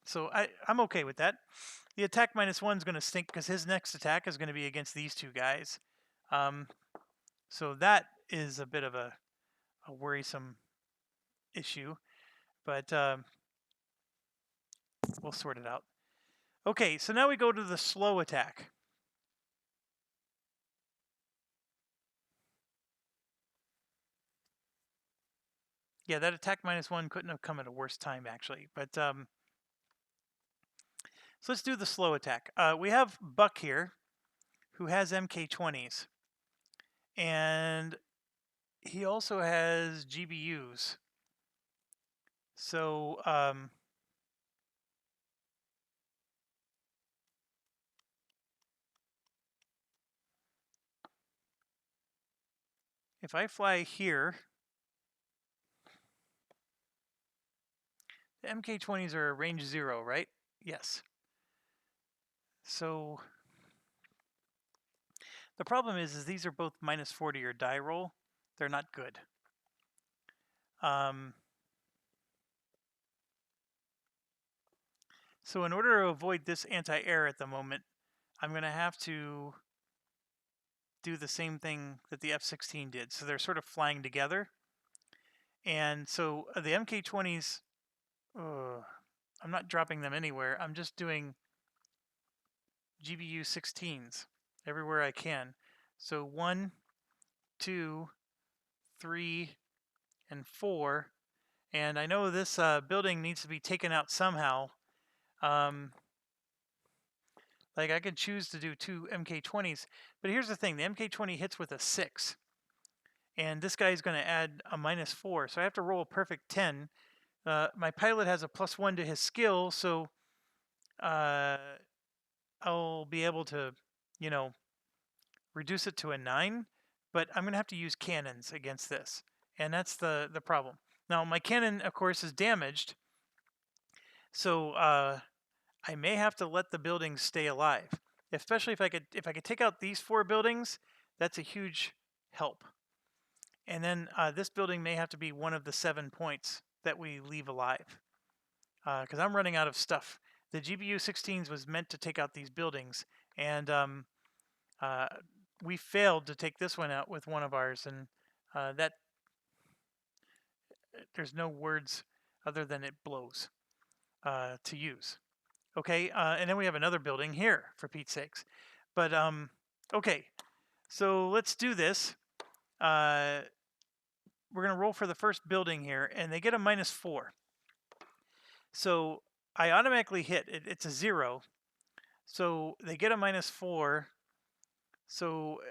So I'm okay with that. The attack -1 is going to stink because his next attack is going to be against these 2 guys. So that is a bit of a worrisome issue, but we'll sort it out. Okay, so now we go to the slow attack. Yeah, that attack -1 couldn't have come at a worse time, actually. But so let's do the slow attack. We have Buck here, who has MK20s, and he also has GBUs. So if I fly here, the MK20s are range 0, right? Yes. So the problem is these are both -40 or die roll. They're not good. So in order to avoid this anti-air at the moment, I'm going to have to do the same thing that the F-16 did. So they're sort of flying together. And so the MK-20s, I'm not dropping them anywhere. I'm just doing GBU 16s everywhere I can. So 1, 2, 3, and 4. And I know this building needs to be taken out somehow. Like I could choose to do 2 MK-20s, but here's the thing: the MK-20 hits with a 6, and this guy's going to add a -4, so I have to roll a perfect 10. My pilot has a +1 to his skill, so I'll be able to, you know, reduce it to a 9. But I'm going to have to use cannons against this, and that's the problem. Now my cannon, of course, is damaged, so I may have to let the buildings stay alive, especially if I could take out these 4 buildings. That's a huge help. And then this building may have to be one of the 7 points that we leave alive, because I'm running out of stuff. The GBU 16s was meant to take out these buildings, and we failed to take this one out with one of ours, and that there's no words other than it blows to use. Okay, and then we have another building here, for Pete's sakes. But okay, so let's do this. We're gonna roll for the first building here, and they get a -4. So I automatically hit. It's a 0. So they get a -4. So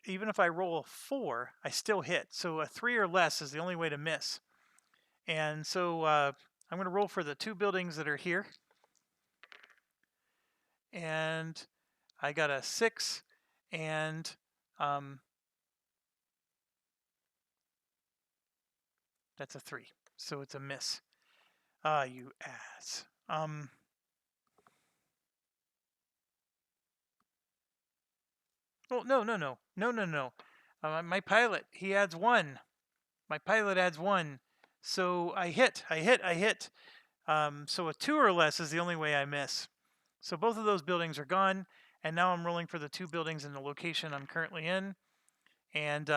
even if I roll a 4, I still hit. So a 3 or less is the only way to miss. And so I'm going to roll for the 2 buildings that are here. And I got a 6, and that's a 3. So it's a miss. Ah, you ass. Oh, no. My pilot, he adds 1. My pilot adds 1. So I hit. So a 2 or less is the only way I miss. So both of those buildings are gone, and now I'm rolling for the 2 buildings in the location I'm currently in. And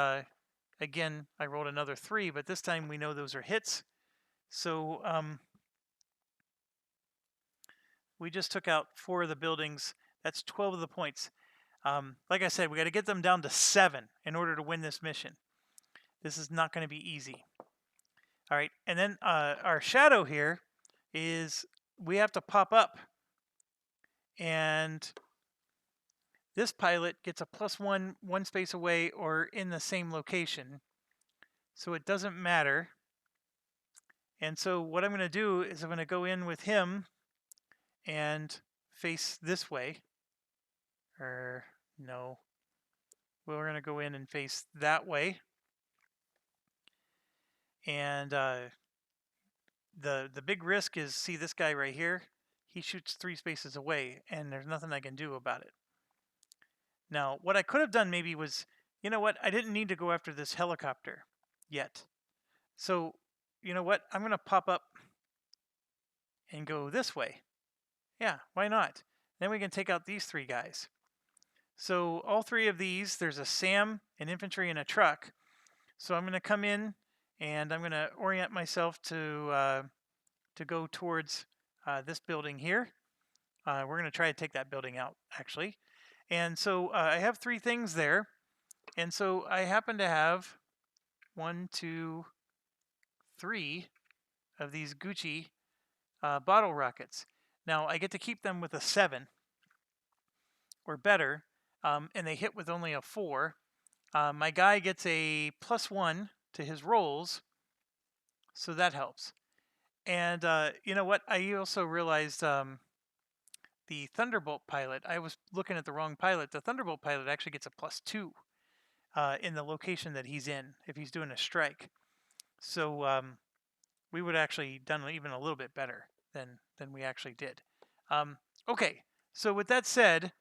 again, I rolled another 3, but this time we know those are hits. So we just took out 4 of the buildings. That's 12 of the points. Like I said, we got to get them down to 7 in order to win this mission. This is not going to be easy. All right, and then our shadow here is we have to pop up, and this pilot gets a +1 one space away or in the same location, so it doesn't matter. And so what I'm going to do is I'm going to go in with him and face this way. Or no, we're going to go in and face that way. And the big risk is, see this guy right here? He shoots 3 spaces away, and there's nothing I can do about it. Now, what I could have done maybe was, you know what? I didn't need to go after this helicopter yet. So, you know what? I'm going to pop up and go this way. Yeah, why not? Then we can take out these 3 guys. So all 3 of these, there's a SAM, an infantry, and a truck. So I'm going to come in, and I'm going to orient myself to go towards this building here. We're going to try to take that building out, actually. And so I have 3 things there. And so I happen to have 1, 2, 3 of these Gucci bottle rockets. Now I get to keep them with a 7 or better, and they hit with only a 4. My guy gets a +1 to his rolls, so that helps. And you know what? I also realized the Thunderbolt pilot, I was looking at the wrong pilot. The Thunderbolt pilot actually gets a +2 in the location that he's in if he's doing a strike. So we would actually done even a little bit better than we actually did. Okay, so with that said,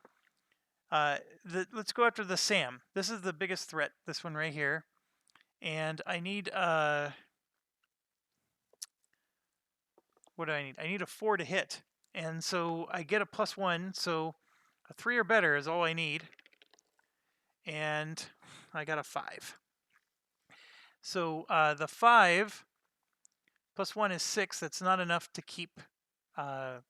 let's go after the Sam. This is the biggest threat, this one right here. And I need, what do I need? I need a 4 to hit. And so I get a +1, so a 3 or better is all I need. And I got a 5. So the 5 +1 is 6. That's not enough to keep the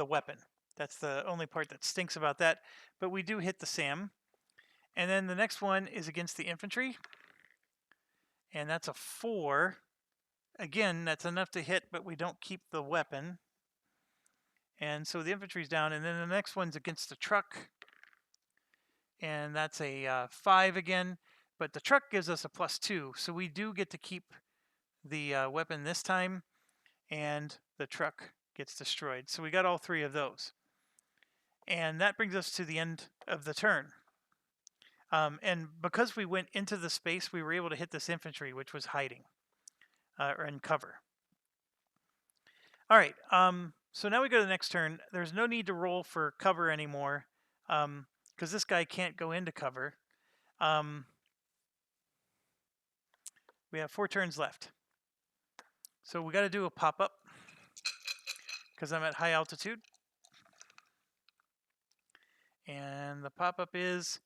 weapon. That's the only part that stinks about that. But we do hit the Sam. And then the next one is against the infantry. And that's a 4. Again, that's enough to hit, but we don't keep the weapon. And so the infantry's down. And then the next one's against the truck. And that's a 5 again. But the truck gives us a +2. So we do get to keep the weapon this time. And the truck gets destroyed. So we got all 3 of those. And that brings us to the end of the turn. And because we went into the space, we were able to hit this infantry, which was hiding or in cover. All right, so now we go to the next turn. There's no need to roll for cover anymore because this guy can't go into cover. We have 4 turns left. So we got to do a pop-up because I'm at high altitude. And the pop-up is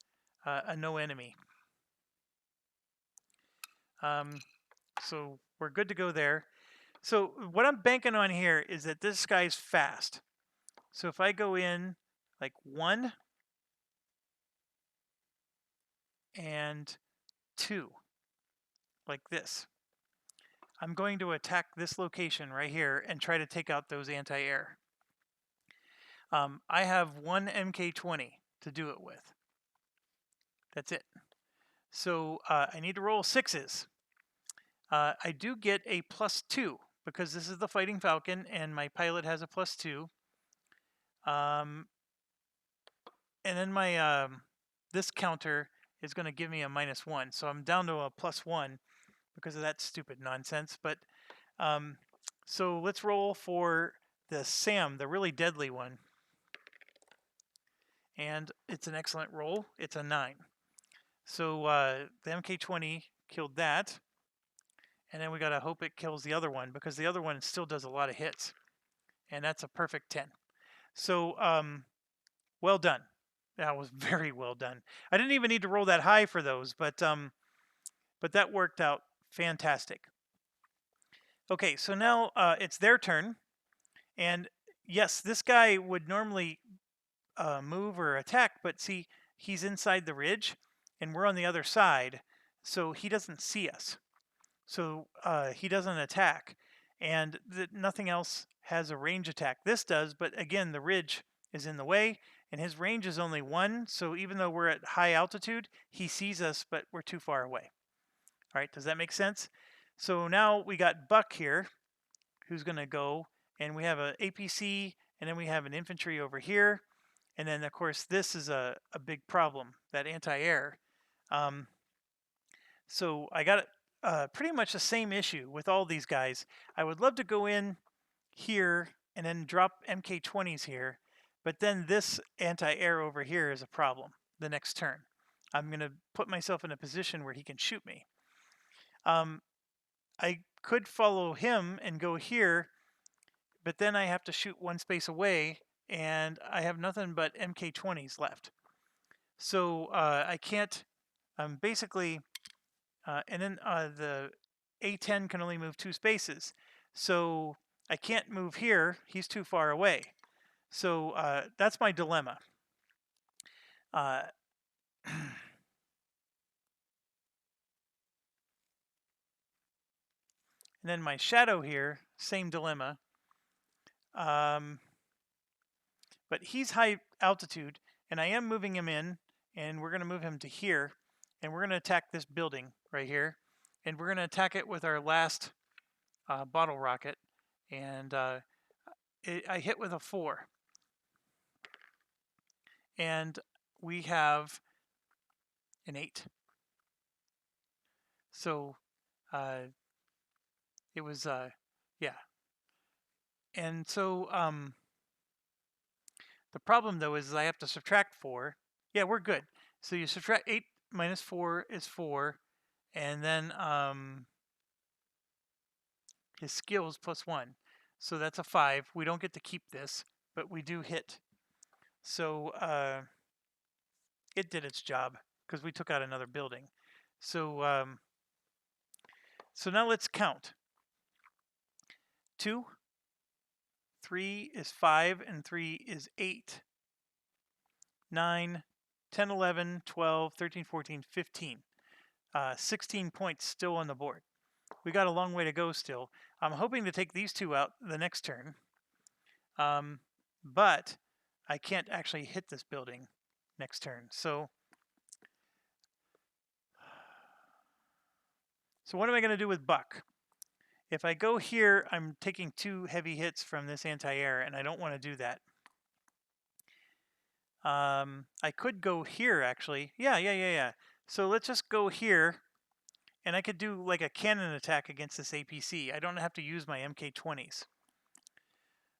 a no enemy. So we're good to go there. So what I'm banking on here is that this guy's fast. So if I go in like 1 and 2, like this, I'm going to attack this location right here and try to take out those anti-air. I have 1 Mk20 to do it with. That's it. So I need to roll 6s. I do get a +2 because this is the Fighting Falcon and my pilot has a +2. And then my this counter is going to give me a -1, so I'm down to a +1 because of that stupid nonsense. But so let's roll for the Sam, the really deadly one. And it's an excellent roll. It's a 9. So the Mk20 killed that. And then we got to hope it kills the other one because the other one still does a lot of hits. And that's a perfect 10. So well done. That was very well done. I didn't even need to roll that high for those, but that worked out fantastic. Okay, so now it's their turn. And yes, this guy would normally move or attack, but see, he's inside the ridge and we're on the other side, so he doesn't see us. So he doesn't attack, and nothing else has a range attack. This does, but again, the ridge is in the way, and his range is only 1, so even though we're at high altitude, he sees us, but we're too far away. All right, does that make sense? So now we got Buck here, who's going to go, and we have an APC, and then we have an infantry over here. And then, of course, this is a big problem, that anti-air. So I got pretty much the same issue with all these guys. I would love to go in here and then drop Mk20s here, but then this anti-air over here is a problem the next turn. I'm going to put myself in a position where he can shoot me. I could follow him and go here, but then I have to shoot 1 space away, and I have nothing but Mk20s left. So I can't, basically, and then the A10 can only move 2 spaces. So I can't move here, he's too far away. So that's my dilemma. And then my shadow here, same dilemma. But he's high altitude, and I am moving him in, and we're going to move him to here, and we're going to attack this building right here, and we're going to attack it with our last bottle rocket, and I hit with a 4. And we have an 8. So it was, yeah. And so the problem though is I have to subtract 4. Yeah, we're good. So you subtract 8 minus 4 is 4. And then his skills plus 1. So that's a 5. We don't get to keep this, but we do hit. So it did its job because we took out another building. So so now let's count. 2, 3 is 5, and 3 is 8. 9, 10, 11, 12, 13, 14, 15. 16 points still on the board. We got a long way to go still. I'm hoping to take these two out the next turn. But I can't actually hit this building next turn. So what am I going to do with Buck? If I go here, I'm taking 2 heavy hits from this anti-air, and I don't want to do that. I could go here, actually. Yeah. So let's just go here, and I could do like a cannon attack against this APC. I don't have to use my MK20s.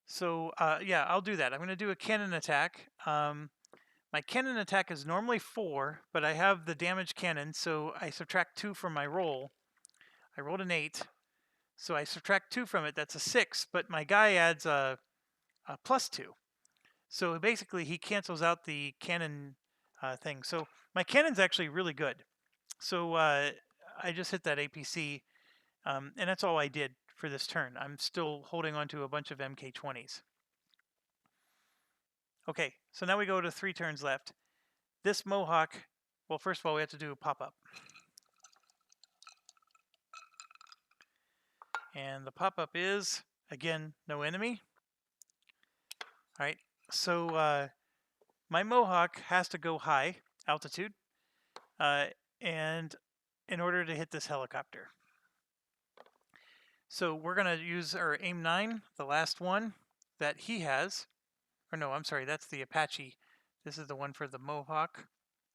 So yeah, I'll do that. I'm going to do a cannon attack. My cannon attack is normally 4, but I have the damage cannon, so I subtract 2 from my roll. I rolled an 8, so I subtract 2 from it. That's a 6, but my guy adds a plus 2. So basically, he cancels out the cannon thing. So my cannon's actually really good. So I just hit that APC, and that's all I did for this turn. I'm still holding on to a bunch of MK20s. Okay, so now we go to 3 turns left. This Mohawk, well, first of all, we have to do a pop-up. And the pop-up is, again, no enemy. All right, so my Mohawk has to go high altitude, and in order to hit this helicopter. So we're going to use our aim 9, the last one that he has. Or no, I'm sorry, that's the Apache. This is the one for the Mohawk,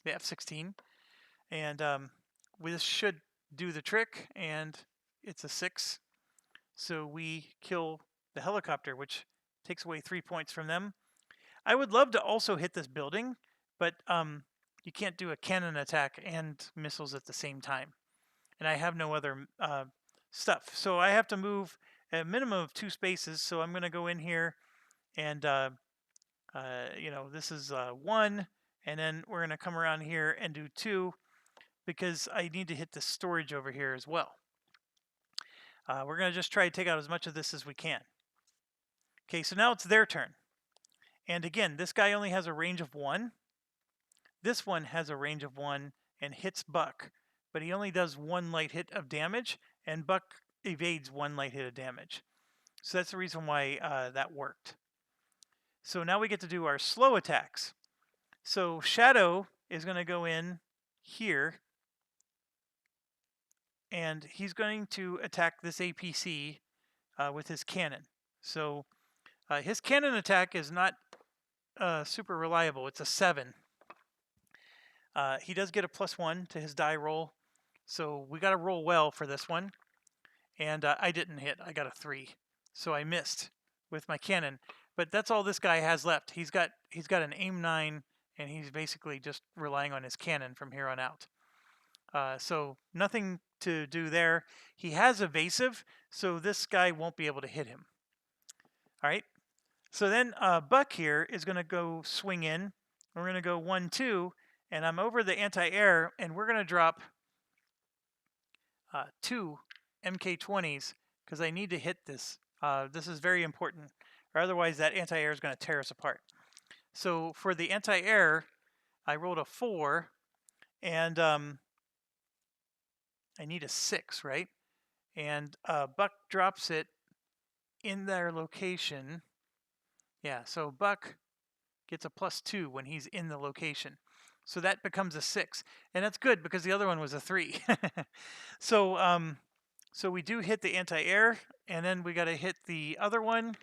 the F-16. And this should do the trick, and it's a 6. So we kill the helicopter, which takes away 3 points from them. I would love to also hit this building, but you can't do a cannon attack and missiles at the same time. And I have no other stuff. So I have to move a minimum of 2 spaces. So I'm going to go in here and, this is 1. And then we're going to come around here and do 2 because I need to hit the storage over here as well. We're going to just try to take out as much of this as we can. Okay, so now it's their turn. And again, this guy only has a range of 1. This one has a range of 1 and hits Buck, but he only does 1 light hit of damage, and Buck evades 1 light hit of damage. So that's the reason why that worked. So now we get to do our slow attacks. So Shadow is going to go in here, and he's going to attack this APC with his cannon. So his cannon attack is not super reliable. It's a 7. He does get a +1 to his die roll, so we got to roll well for this one. And I didn't hit. I got a 3, so I missed with my cannon. But that's all this guy has left. He's got an aim 9, and he's basically just relying on his cannon from here on out. So nothing to do there. He has evasive, so this guy won't be able to hit him. All right. So then Buck here is going to go swing in. We're going to go 1, 2, and I'm over the anti-air, and we're going to drop 2 MK20s because I need to hit this. This is very important, or otherwise that anti-air is going to tear us apart. So for the anti-air, I rolled a 4, and I need a 6, right? and Buck drops it in their location. Yeah, so Buck gets a +2 when he's in the location. So that becomes a 6. And that's good because the other one was a 3. So so we do hit the anti-air, and then we got to hit the other one.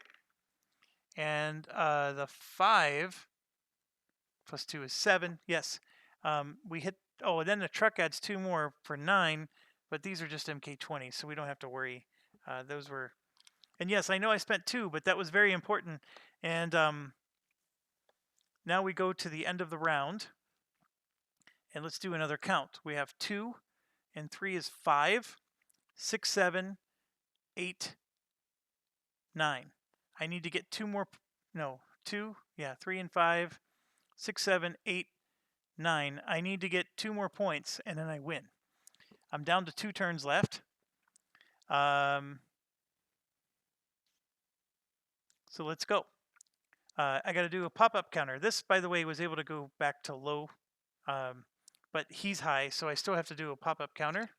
And the 5 +2 is 7. Yes. We hit, oh, and then the truck adds 2 more for 9, but these are just MK20, so we don't have to worry. Those were, and yes, I know I spent 2, but that was very important. And now we go to the end of the round, and let's do another count. We have 2, and 3 is 5, 6, 7, 8, 9. I need to get 2 more, no, 2, yeah, 3 and 5, 6, 7, 8, 9. I need to get 2 more points, and then I win. I'm down to 2 turns left. So let's go. I got to do a pop-up counter. This, by the way, was able to go back to low, but he's high, so I still have to do a pop-up counter.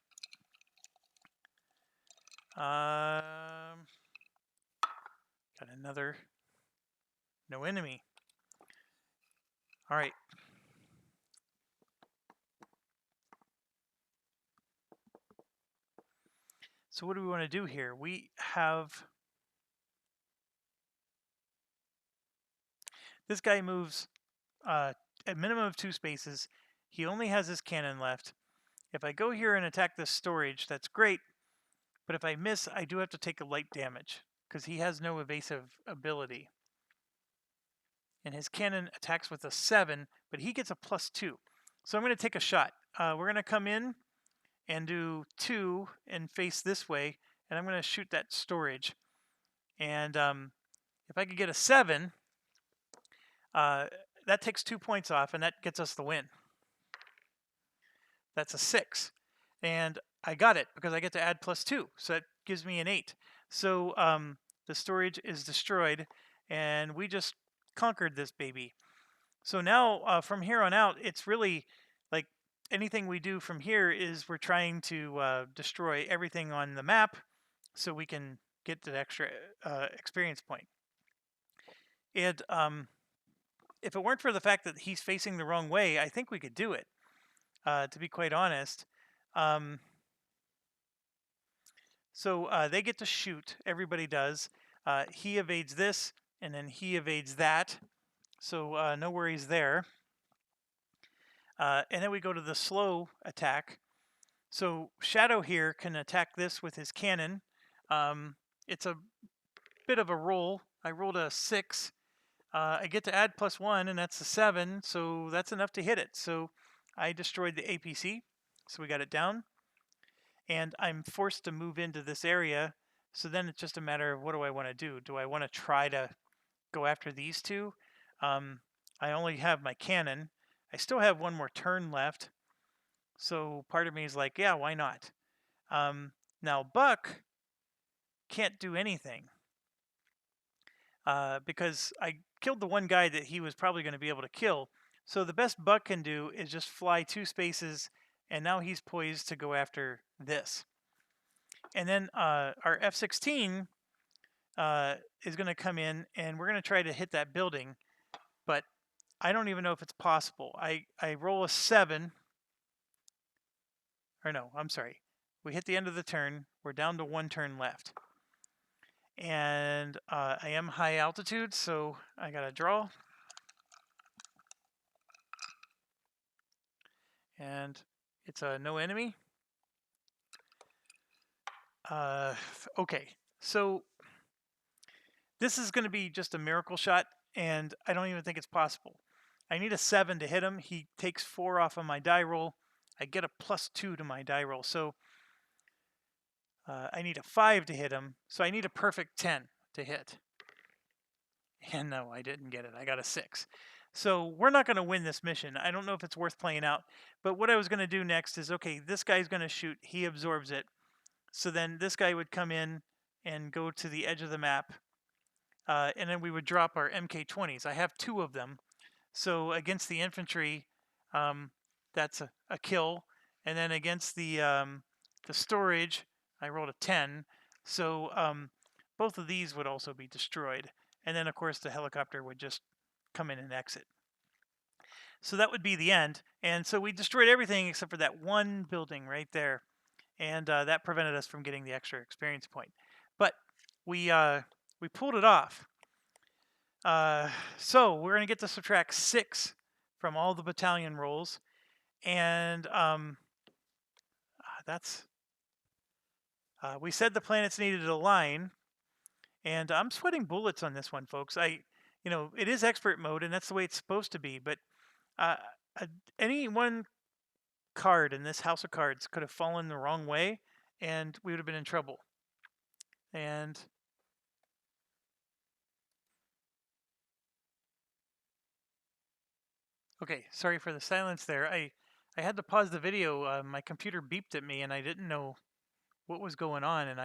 Got another no enemy. All right. So what do we want to do here? We have, this guy moves a minimum of 2 spaces. He only has his cannon left. If I go here and attack this storage, that's great. But if I miss, I do have to take a light damage because he has no evasive ability. And his cannon attacks with a 7, but he gets a +2. So I'm going to take a shot. We're going to come in and do 2 and face this way, and I'm going to shoot that storage. And if I could get a 7, that takes 2 points off, and that gets us the win. That's a 6. And I got it because I get to add +2, so that gives me an 8. So the storage is destroyed, and we just conquered this baby. So now from here on out, it's really like anything we do from here is we're trying to destroy everything on the map so we can get that extra experience point. And if it weren't for the fact that he's facing the wrong way, I think we could do it, to be quite honest. So they get to shoot. Everybody does. He evades this, and then he evades that. So no worries there. And then we go to the slow attack. So Shadow here can attack this with his cannon. It's a bit of a roll. I rolled a 6. I get to add +1, and that's a 7. So that's enough to hit it. So I destroyed the APC. So we got it down. And I'm forced to move into this area. So then it's just a matter of what do I want to do? Do I want to try to go after these two? I only have my cannon. I still have 1 more turn left. So part of me is like, yeah, why not? Now Buck can't do anything because I killed the one guy that he was probably going to be able to kill. So the best Buck can do is just fly 2 spaces, and now he's poised to go after this. And then our F-16 is going to come in, and we're going to try to hit that building, but I don't even know if it's possible. I roll a 7. Or no, I'm sorry. We hit the end of the turn. We're down to 1 turn left. And I am high altitude, so I got to draw. And it's a no enemy. Okay, so this is going to be just a miracle shot, and I don't even think it's possible. I need a 7 to hit him. He takes 4 off of my die roll. I get a +2 to my die roll. So I need a 5 to hit him. So I need a perfect 10 to hit. And no, I didn't get it. I got a 6. So we're not going to win this mission. I don't know if it's worth playing out. But what I was going to do next is, okay, this guy's going to shoot. He absorbs it. So then this guy would come in and go to the edge of the map. And then we would drop our MK20s. I have 2 of them. So against the infantry, that's a kill. And then against the storage, I rolled a 10. So both of these would also be destroyed. And then, of course, the helicopter would just come in and exit. So that would be the end. And so we destroyed everything except for that one building right there. And that prevented us from getting the extra experience point. But we pulled it off. So we're going to get to subtract 6 from all the battalion rolls. And that's... we said the planets needed to align. And I'm sweating bullets on this one, folks. It is expert mode, and that's the way it's supposed to be. But uh, any one card in this house of cards could have fallen the wrong way, and we would have been in trouble. And okay, sorry for the silence there. I had to pause the video. My computer beeped at me, and I didn't know what was going on, and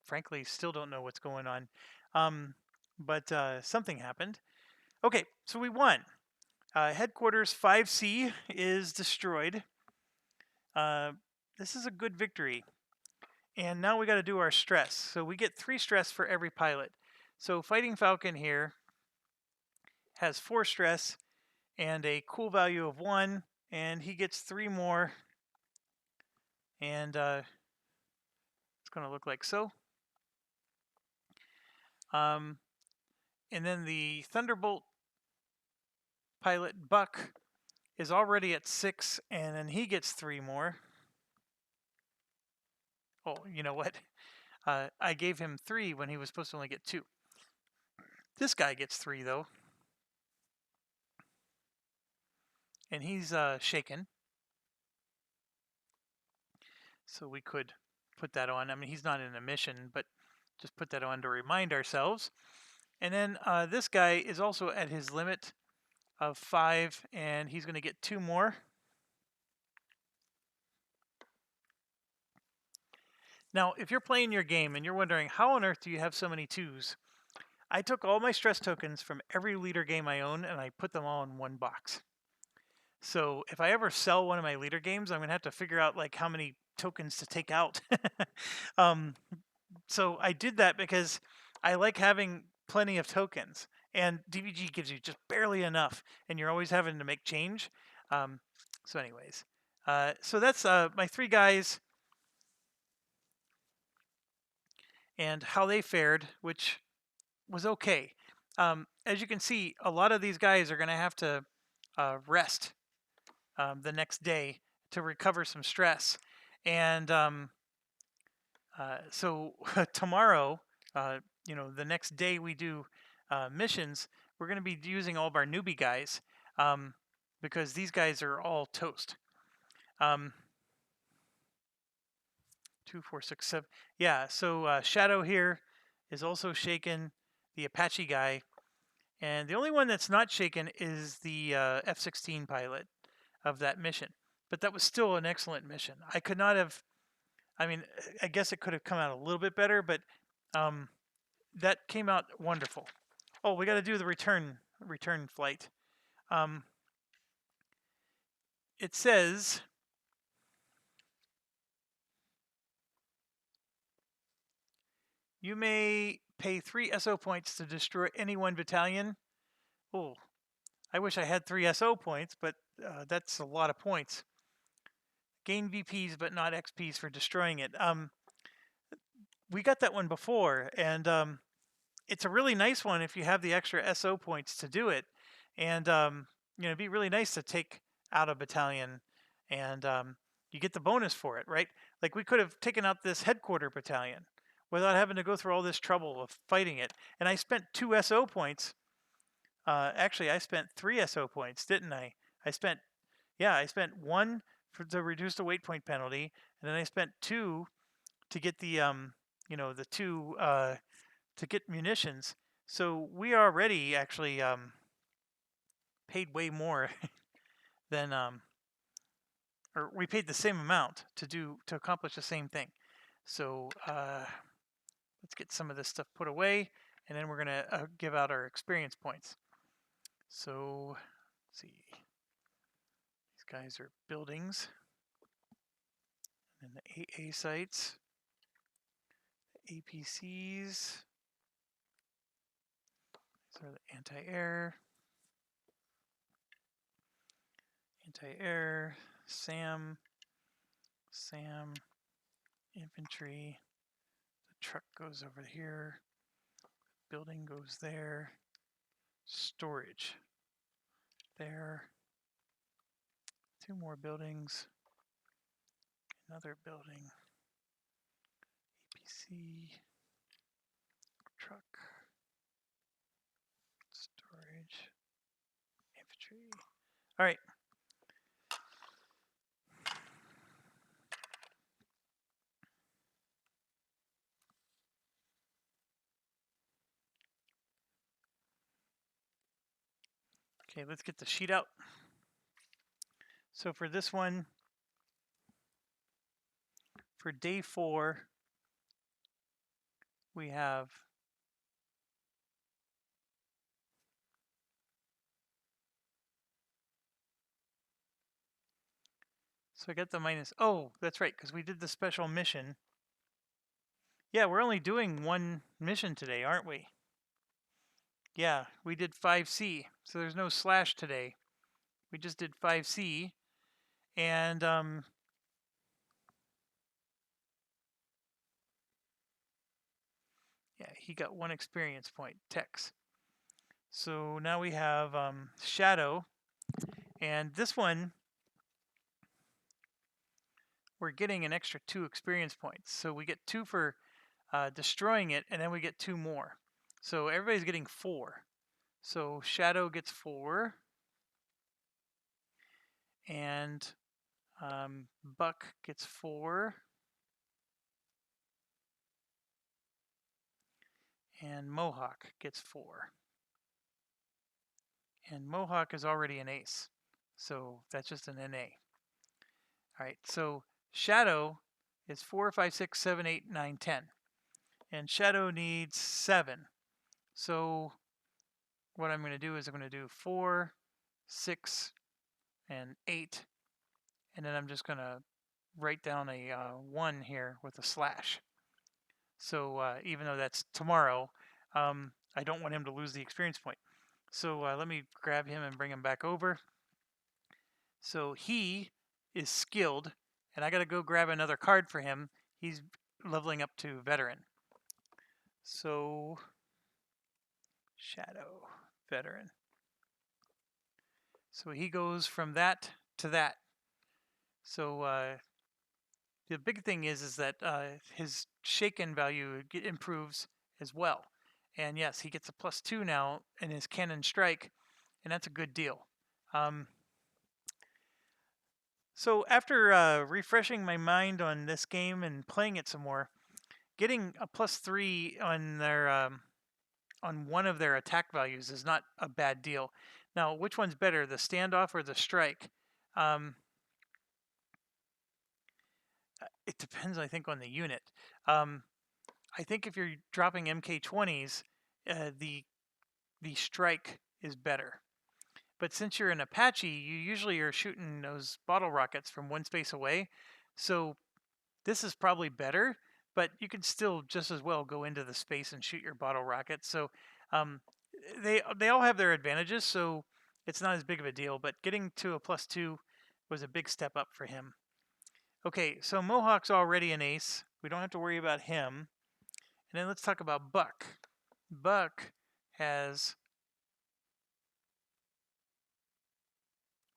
frankly still don't know what's going on. But something happened. Okay, so we won. Headquarters 5C is destroyed. This is a good victory. And now we got to do our stress. So we get 3 stress for every pilot. So Fighting Falcon here has 4 stress and a cool value of 1, and he gets 3 more. And it's going to look like so. And then the Thunderbolt pilot Buck is already at 6, and then he gets 3 more. Oh, you know what? I gave him 3 when he was supposed to only get 2. This guy gets 3 though. And he's shaken. So we could put that on. I mean, he's not in a mission, but just put that on to remind ourselves. And then this guy is also at his limit of 5, and he's going to get 2 more. Now, if you're playing your game and you're wondering, how on earth do you have so many 2s? I took all my stress tokens from every leader game I own, and I put them all in one box. So if I ever sell one of my leader games, I'm going to have to figure out like how many tokens to take out. So I did that because I like having plenty of tokens, and DBG gives you just barely enough, and you're always having to make change. So anyways, so that's my 3 guys and how they fared, which was okay. As you can see, a lot of these guys are going to have to rest the next day to recover some stress. And so tomorrow, the next day we do missions, we're going to be using all of our newbie guys because these guys are all toast. 2, 4, 6, 7. Yeah, so Shadow here is also shaken, the Apache guy. And the only one that's not shaken is the F-16 pilot of that mission. But that was still an excellent mission. I could not have... I mean, I guess it could have come out a little bit better, but that came out wonderful. Oh, we got to do the return flight. It says... You may pay 3 SO points to destroy any one battalion. Oh, I wish I had 3 SO points, but that's a lot of points. Gain VPs, but not XPs for destroying it. We got that one before, and it's a really nice one if you have the extra SO points to do it. And it'd be really nice to take out a battalion, and you get the bonus for it, right? Like we could have taken out this headquarter battalion without having to go through all this trouble of fighting it. And I spent 2 SO points. Actually, I spent 3 SO points, didn't I? I spent 1 to reduce the weight point penalty, and then I spent 2 to get the the 2 to get munitions. So we already actually paid way more than or we paid the same amount to accomplish the same thing. So let's get some of this stuff put away, and then we're going to give out our experience points. So let's see. These guys are buildings. And the AA sites. APCs. These are the anti-air, SAM, infantry. The truck goes over here. Building goes there. Storage there. 2 more buildings. Another building. APC. Truck. Storage. Infantry. All right. Okay, let's get the sheet out. So for this one, for day 4, we have so I got the minus. Oh, that's right, because we did the special mission. Yeah, we're only doing 1 mission today, aren't we? Yeah, we did 5C, so there's no slash today. We just did 5C, and yeah, he got 1 experience point, Tex. So now we have Shadow, and this one we're getting an extra 2 experience points. So we get 2 for destroying it, and then we get 2 more. So everybody's getting 4. So Shadow gets 4, and Buck gets 4, and Mohawk gets 4. And Mohawk is already an ace, so that's just an NA. All right, so Shadow is 4, 5, 6, 7, 8, 9, 10. And Shadow needs 7. So what I'm going to do is I'm going to do 4, 6, and 8. And then I'm just going to write down a 1 here with a slash. So even though that's tomorrow, I don't want him to lose the experience point. So let me grab him and bring him back over. So he is skilled, and I got to go grab another card for him. He's leveling up to veteran. So Shadow, veteran. So he goes from that to that. So the big thing is that his shaken value improves as well. And yes, he gets a +2 now in his cannon strike, and that's a good deal. So after refreshing my mind on this game and playing it some more, getting a +3 on their on one of their attack values is not a bad deal. Now, which one's better, the standoff or the strike? It depends, I think, on the unit. I think if you're dropping MK20s, the strike is better. But since you're an Apache, you usually are shooting those bottle rockets from 1 space away. So this is probably better, but you can still just as well go into the space and shoot your bottle rockets. So they all have their advantages, so it's not as big of a deal. But getting to a +2 was a big step up for him. Okay, so Mohawk's already an ace. We don't have to worry about him. And then let's talk about Buck. Buck has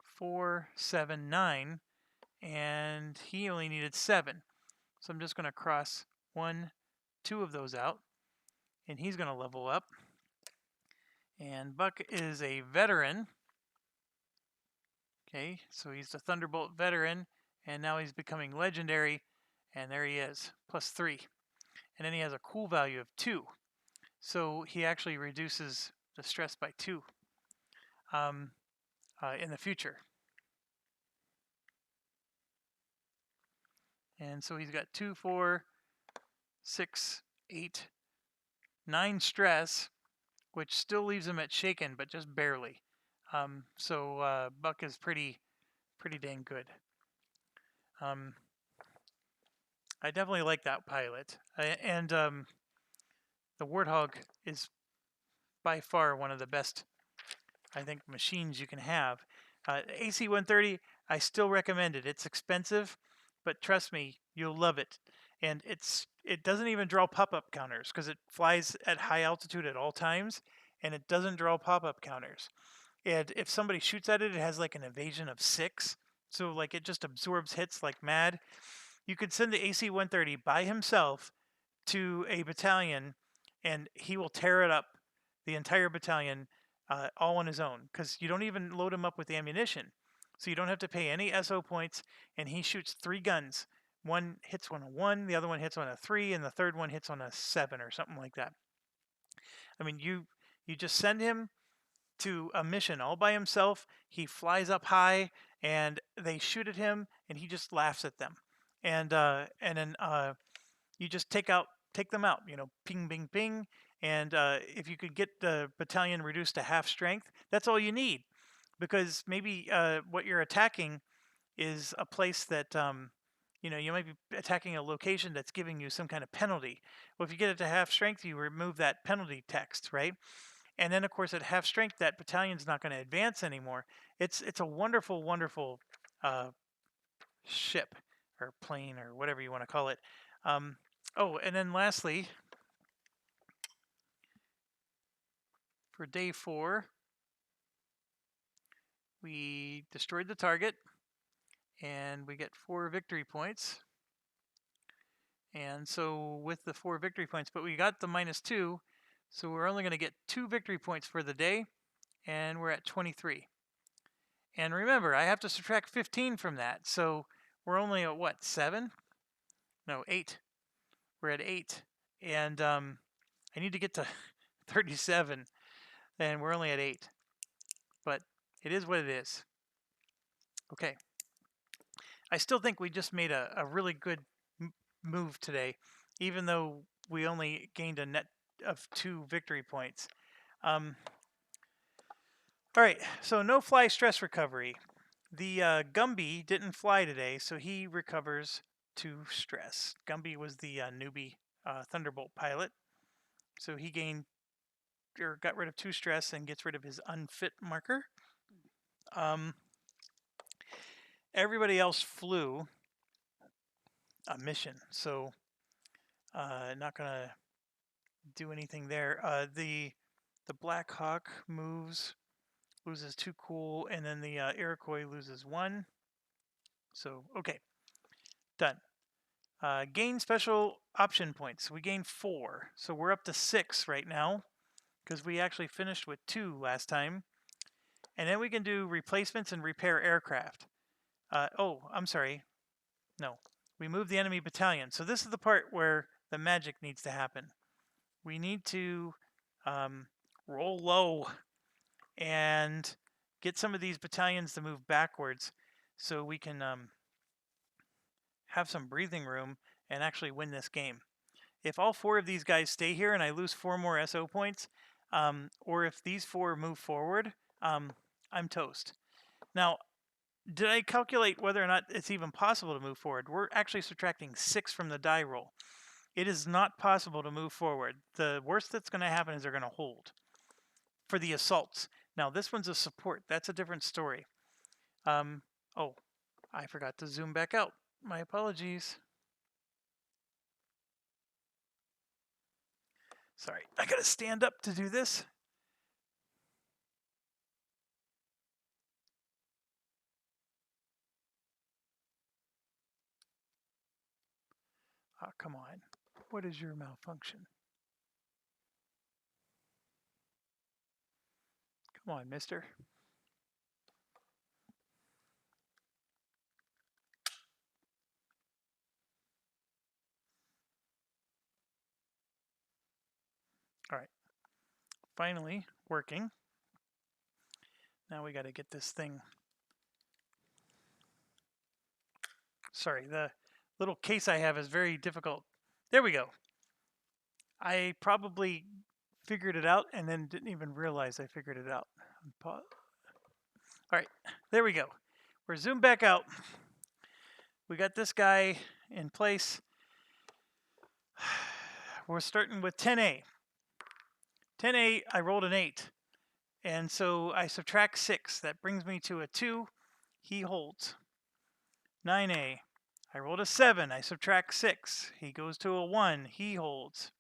4, 7, 9, and he only needed 7. So I'm just going to cross 1, 2 of those out, and he's going to level up. And Buck is a veteran. Okay, so he's the Thunderbolt veteran, and now he's becoming legendary, and there he is, +3. And then he has a cool value of 2. So he actually reduces the stress by 2 in the future. And so he's got 2, 4, 6, 8, 9 stress, which still leaves him at shaken, but just barely. So Buck is pretty dang good. I definitely like that pilot. And the Warthog is by far one of the best, I think, machines you can have. AC-130, I still recommend it. It's expensive, but trust me, you'll love it. And it doesn't even draw pop-up counters because it flies at high altitude at all times, and it doesn't draw pop-up counters. And if somebody shoots at it, it has like an evasion of 6. So like it just absorbs hits like mad. You could send the AC-130 by himself to a battalion, and he will tear it up, the entire battalion, all on his own, because you don't even load him up with ammunition. So you don't have to pay any SO points, and he shoots 3 guns. One hits on a 1, the other one hits on a 3, and the third one hits on a 7 or something like that. I mean, you just send him to a mission all by himself. He flies up high, and they shoot at him, and he just laughs at them. And then you just take them out. You know, ping, ping, ping. And if you could get the battalion reduced to half strength, that's all you need, because maybe what you're attacking is a place that you might be attacking a location that's giving you some kind of penalty. Well, if you get it to half strength, you remove that penalty text, right? And then, of course, at half strength, that battalion's not going to advance anymore. It's a wonderful, wonderful ship or plane or whatever you want to call it. Oh, and then lastly, for day 4, we destroyed the target, and we get 4 victory points. And so with the 4 victory points, but we got the -2, so we're only going to get 2 victory points for the day, and we're at 23. And remember, I have to subtract 15 from that, so we're only at what, 7? No, 8. We're at 8, and I need to get to 37, and we're only at 8. But it is what it is. Okay. I still think we just made a really good move today, even though we only gained a net of 2 victory points. All right, so no fly stress recovery. The Gumby didn't fly today, so he recovers 2 stress. Gumby was the newbie Thunderbolt pilot, so he got rid of 2 stress and gets rid of his unfit marker. Everybody else flew a mission, so not gonna do anything there. The Black Hawk loses 2 cool, and then the Iroquois loses 1. So okay, done. Gain special option points. We gain 4, so we're up to 6 right now, because we actually finished with 2 last time. And then we can do replacements and repair aircraft. Oh, I'm sorry. No, we move the enemy battalion. So this is the part where the magic needs to happen. We need to roll low and get some of these battalions to move backwards, so we can have some breathing room and actually win this game. If all 4 of these guys stay here and I lose 4 more SO points, or if these 4 move forward, I'm toast. Now, did I calculate whether or not it's even possible to move forward? We're actually subtracting 6 from the die roll. It is not possible to move forward. The worst that's going to happen is they're going to hold for the assaults. Now, this one's a support. That's a different story. Oh, I forgot to zoom back out. My apologies. Sorry, I got to stand up to do this. Oh, come on. What is your malfunction? Come on, mister. All right. Finally working. Now we got to get this thing. Sorry, the little case I have is very difficult. There we go. I probably figured it out and then didn't even realize I figured it out. All right, there we go. We're zoomed back out. We got this guy in place. We're starting with 10A. 10A, I rolled an 8. And so I subtract 6. That brings me to a 2. He holds. 9A. I rolled a 7. I subtract 6. He goes to a 1. He holds.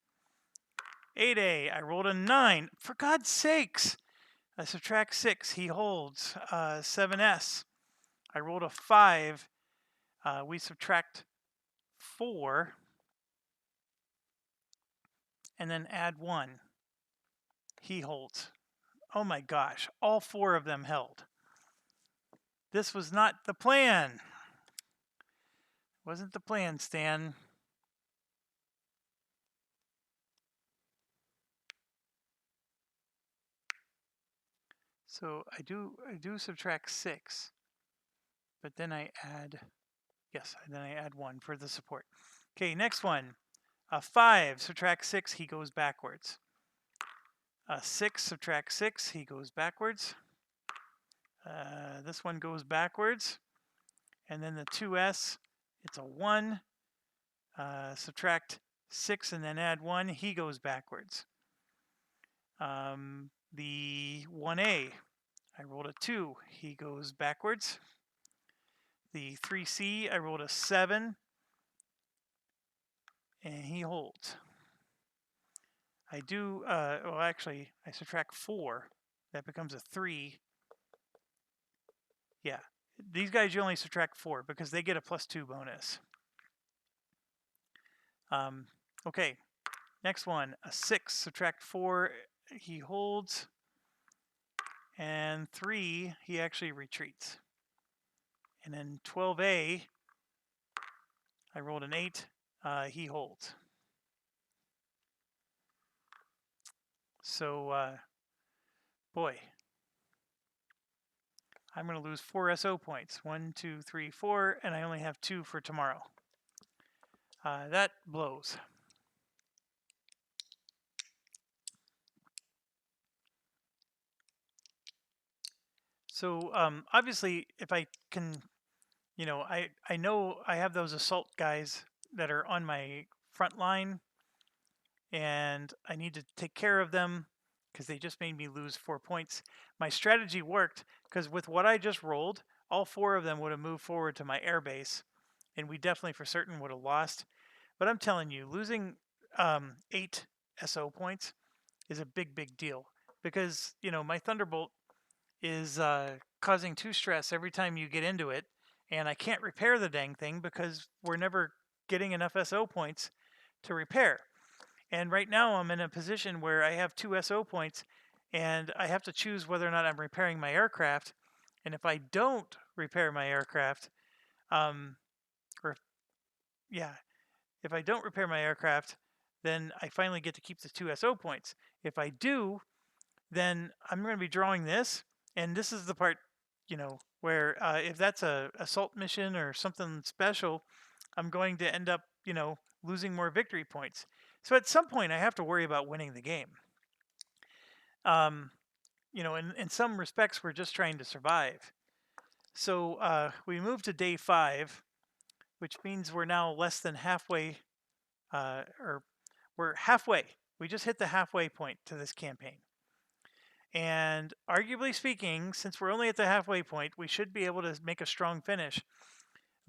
8A. I rolled a 9. For God's sakes! I subtract 6. He holds. 7S. I rolled a 5. We subtract 4. And then add 1. He holds. Oh my gosh. All 4 of them held. This was not the plan. Wasn't the plan, Stan. So I do subtract 6, but then I add, yes, then I add 1 for the support. Okay, next one. A 5 subtract 6, he goes backwards. A 6 subtract 6, he goes backwards. This one goes backwards. And then the 2S, it's a 1. Subtract 6 and then add 1, he goes backwards. The 1A, I rolled a 2, he goes backwards. The 3C, I rolled a 7, and he holds. I do, well actually, I subtract 4, that becomes a 3. Yeah, these guys you only subtract 4 because they get a +2 bonus. Okay, next one, a 6, subtract 4, he holds, and 3, he actually retreats. And then 12A, I rolled an 8, he holds. So, boy, I'm going to lose 4 SO points. 1, 2, 3, 4, and I only have 2 for tomorrow. That blows. So obviously, if I can, I know I have those assault guys that are on my front line, and I need to take care of them because they just made me lose 4 points. My strategy worked because with what I just rolled, all 4 of them would have moved forward to my air base, and we definitely for certain would have lost. But I'm telling you, losing 8 SO points is a big, big deal because, my Thunderbolt is causing 2 stress every time you get into it, and I can't repair the dang thing because we're never getting enough SO points to repair. And right now I'm in a position where I have 2 SO points, and I have to choose whether or not I'm repairing my aircraft. And if I don't repair my aircraft, or yeah, if I don't repair my aircraft, then I finally get to keep the 2 SO points. If I do, then I'm going to be drawing this, and this is the part, where if that's a assault mission or something special, I'm going to end up, losing more victory points. So at some point, I have to worry about winning the game. In some respects, we're just trying to survive. So we move to day 5, which means we're now less than halfway, or we're halfway. We just hit the halfway point to this campaign. And arguably speaking, since we're only at the halfway point, we should be able to make a strong finish.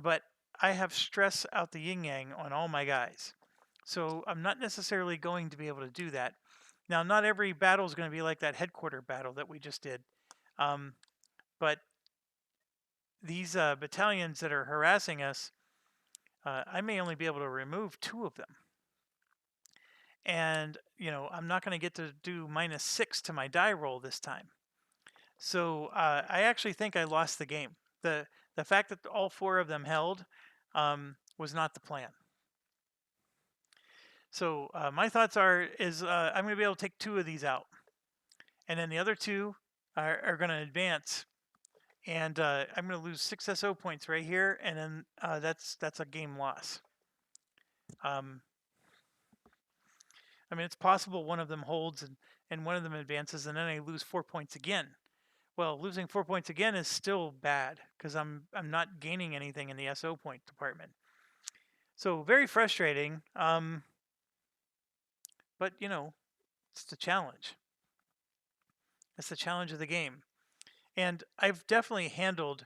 But I have stress out the yin yang on all my guys. So I'm not necessarily going to be able to do that. Now, not every battle is going to be like that headquarter battle that we just did. But these battalions that are harassing us, I may only be able to remove 2 of them. And, I'm not going to get to do -6 to my die roll this time. So I actually think I lost the game. The fact that all 4 of them held was not the plan. So my thoughts is I'm going to be able to take 2 of these out. And then the other 2 are going to advance. And I'm going to lose 6 SO points right here. And then that's a game loss. It's possible one of them holds and one of them advances, and then I lose 4 points again. Well, losing 4 points again is still bad because I'm not gaining anything in the SO point department. So very frustrating. But, you know, it's the challenge. It's the challenge of the game. And I've definitely handled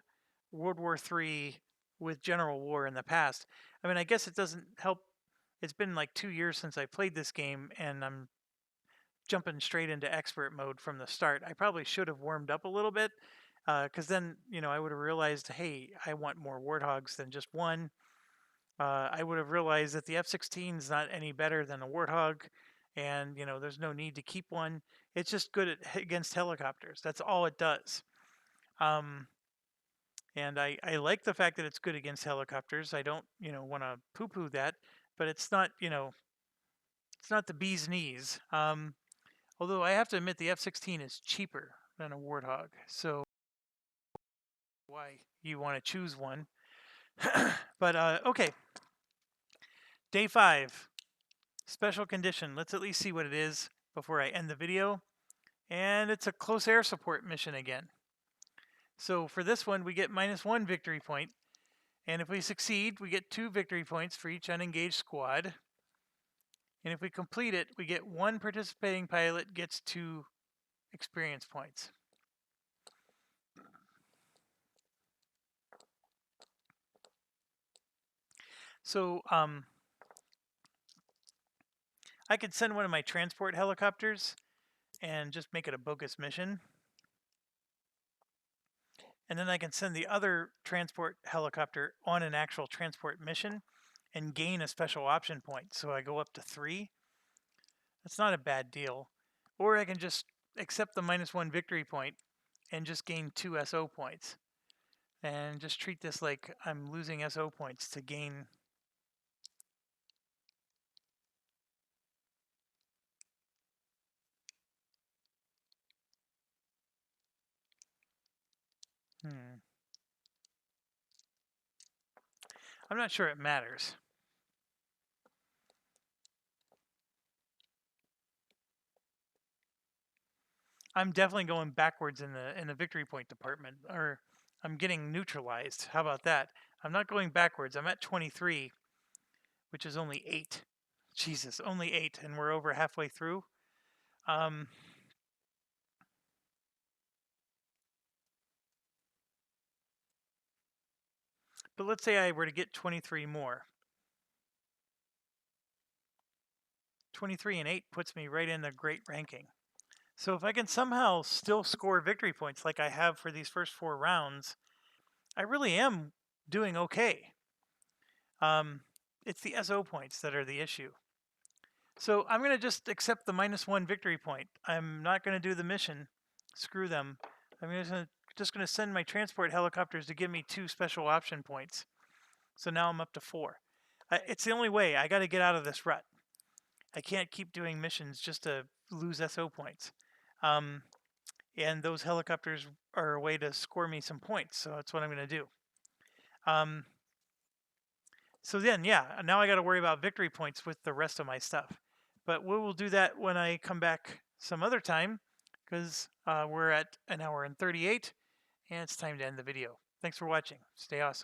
World War III with General War in the past. I mean, I guess it doesn't help. It's been like 2 years since I played this game, and I'm jumping straight into expert mode from the start. I probably should have warmed up a little bit, because then, you know, I would have realized, hey, I want more Warthogs than just one. I would have realized that the F-16 is not any better than a Warthog, and, you know, there's no need to keep one. It's just good against helicopters. That's all it does. And I like the fact that it's good against helicopters. I don't, you know, want to poo-poo that, but it's not, you know, it's not the bee's knees. Although I have to admit the F-16 is cheaper than a Warthog, so why you want to choose one. But okay, day 5, special condition. Let's at least see what it is before I end the video. And it's a close air support mission again. So for this one, we get -1 victory point. And if we succeed, we get 2 victory points for each unengaged squad. And if we complete it, we get 1 participating pilot gets 2 experience points. So I could send one of my transport helicopters and just make it a bogus mission. And then I can send the other transport helicopter on an actual transport mission and gain a special option point. So I go up to 3. That's not a bad deal. Or I can just accept the -1 victory point and just gain 2 SO points. And just treat this like I'm losing SO points to gain. I'm not sure it matters. I'm definitely going backwards in the victory point department, or I'm getting neutralized. How about that? I'm not going backwards. I'm at 23, which is only 8. Jesus, only 8, and we're over halfway through. But let's say I were to get 23 more. 23 and 8 puts me right in the great ranking. So if I can somehow still score victory points like I have for these first 4 rounds, I really am doing okay. It's the SO points that are the issue. So I'm going to just accept the -1 victory point. I'm not going to do the mission. Screw them. I'm just going to send my transport helicopters to give me 2 special option points. So now I'm up to 4. It's the only way. I got to get out of this rut. I can't keep doing missions just to lose SO points. And those helicopters are a way to score me some points. So that's what I'm going to do. So then, yeah, now I got to worry about victory points with the rest of my stuff. But we will do that when I come back some other time, because we're at 1 hour and 38, and it's time to end the video. Thanks for watching. Stay awesome.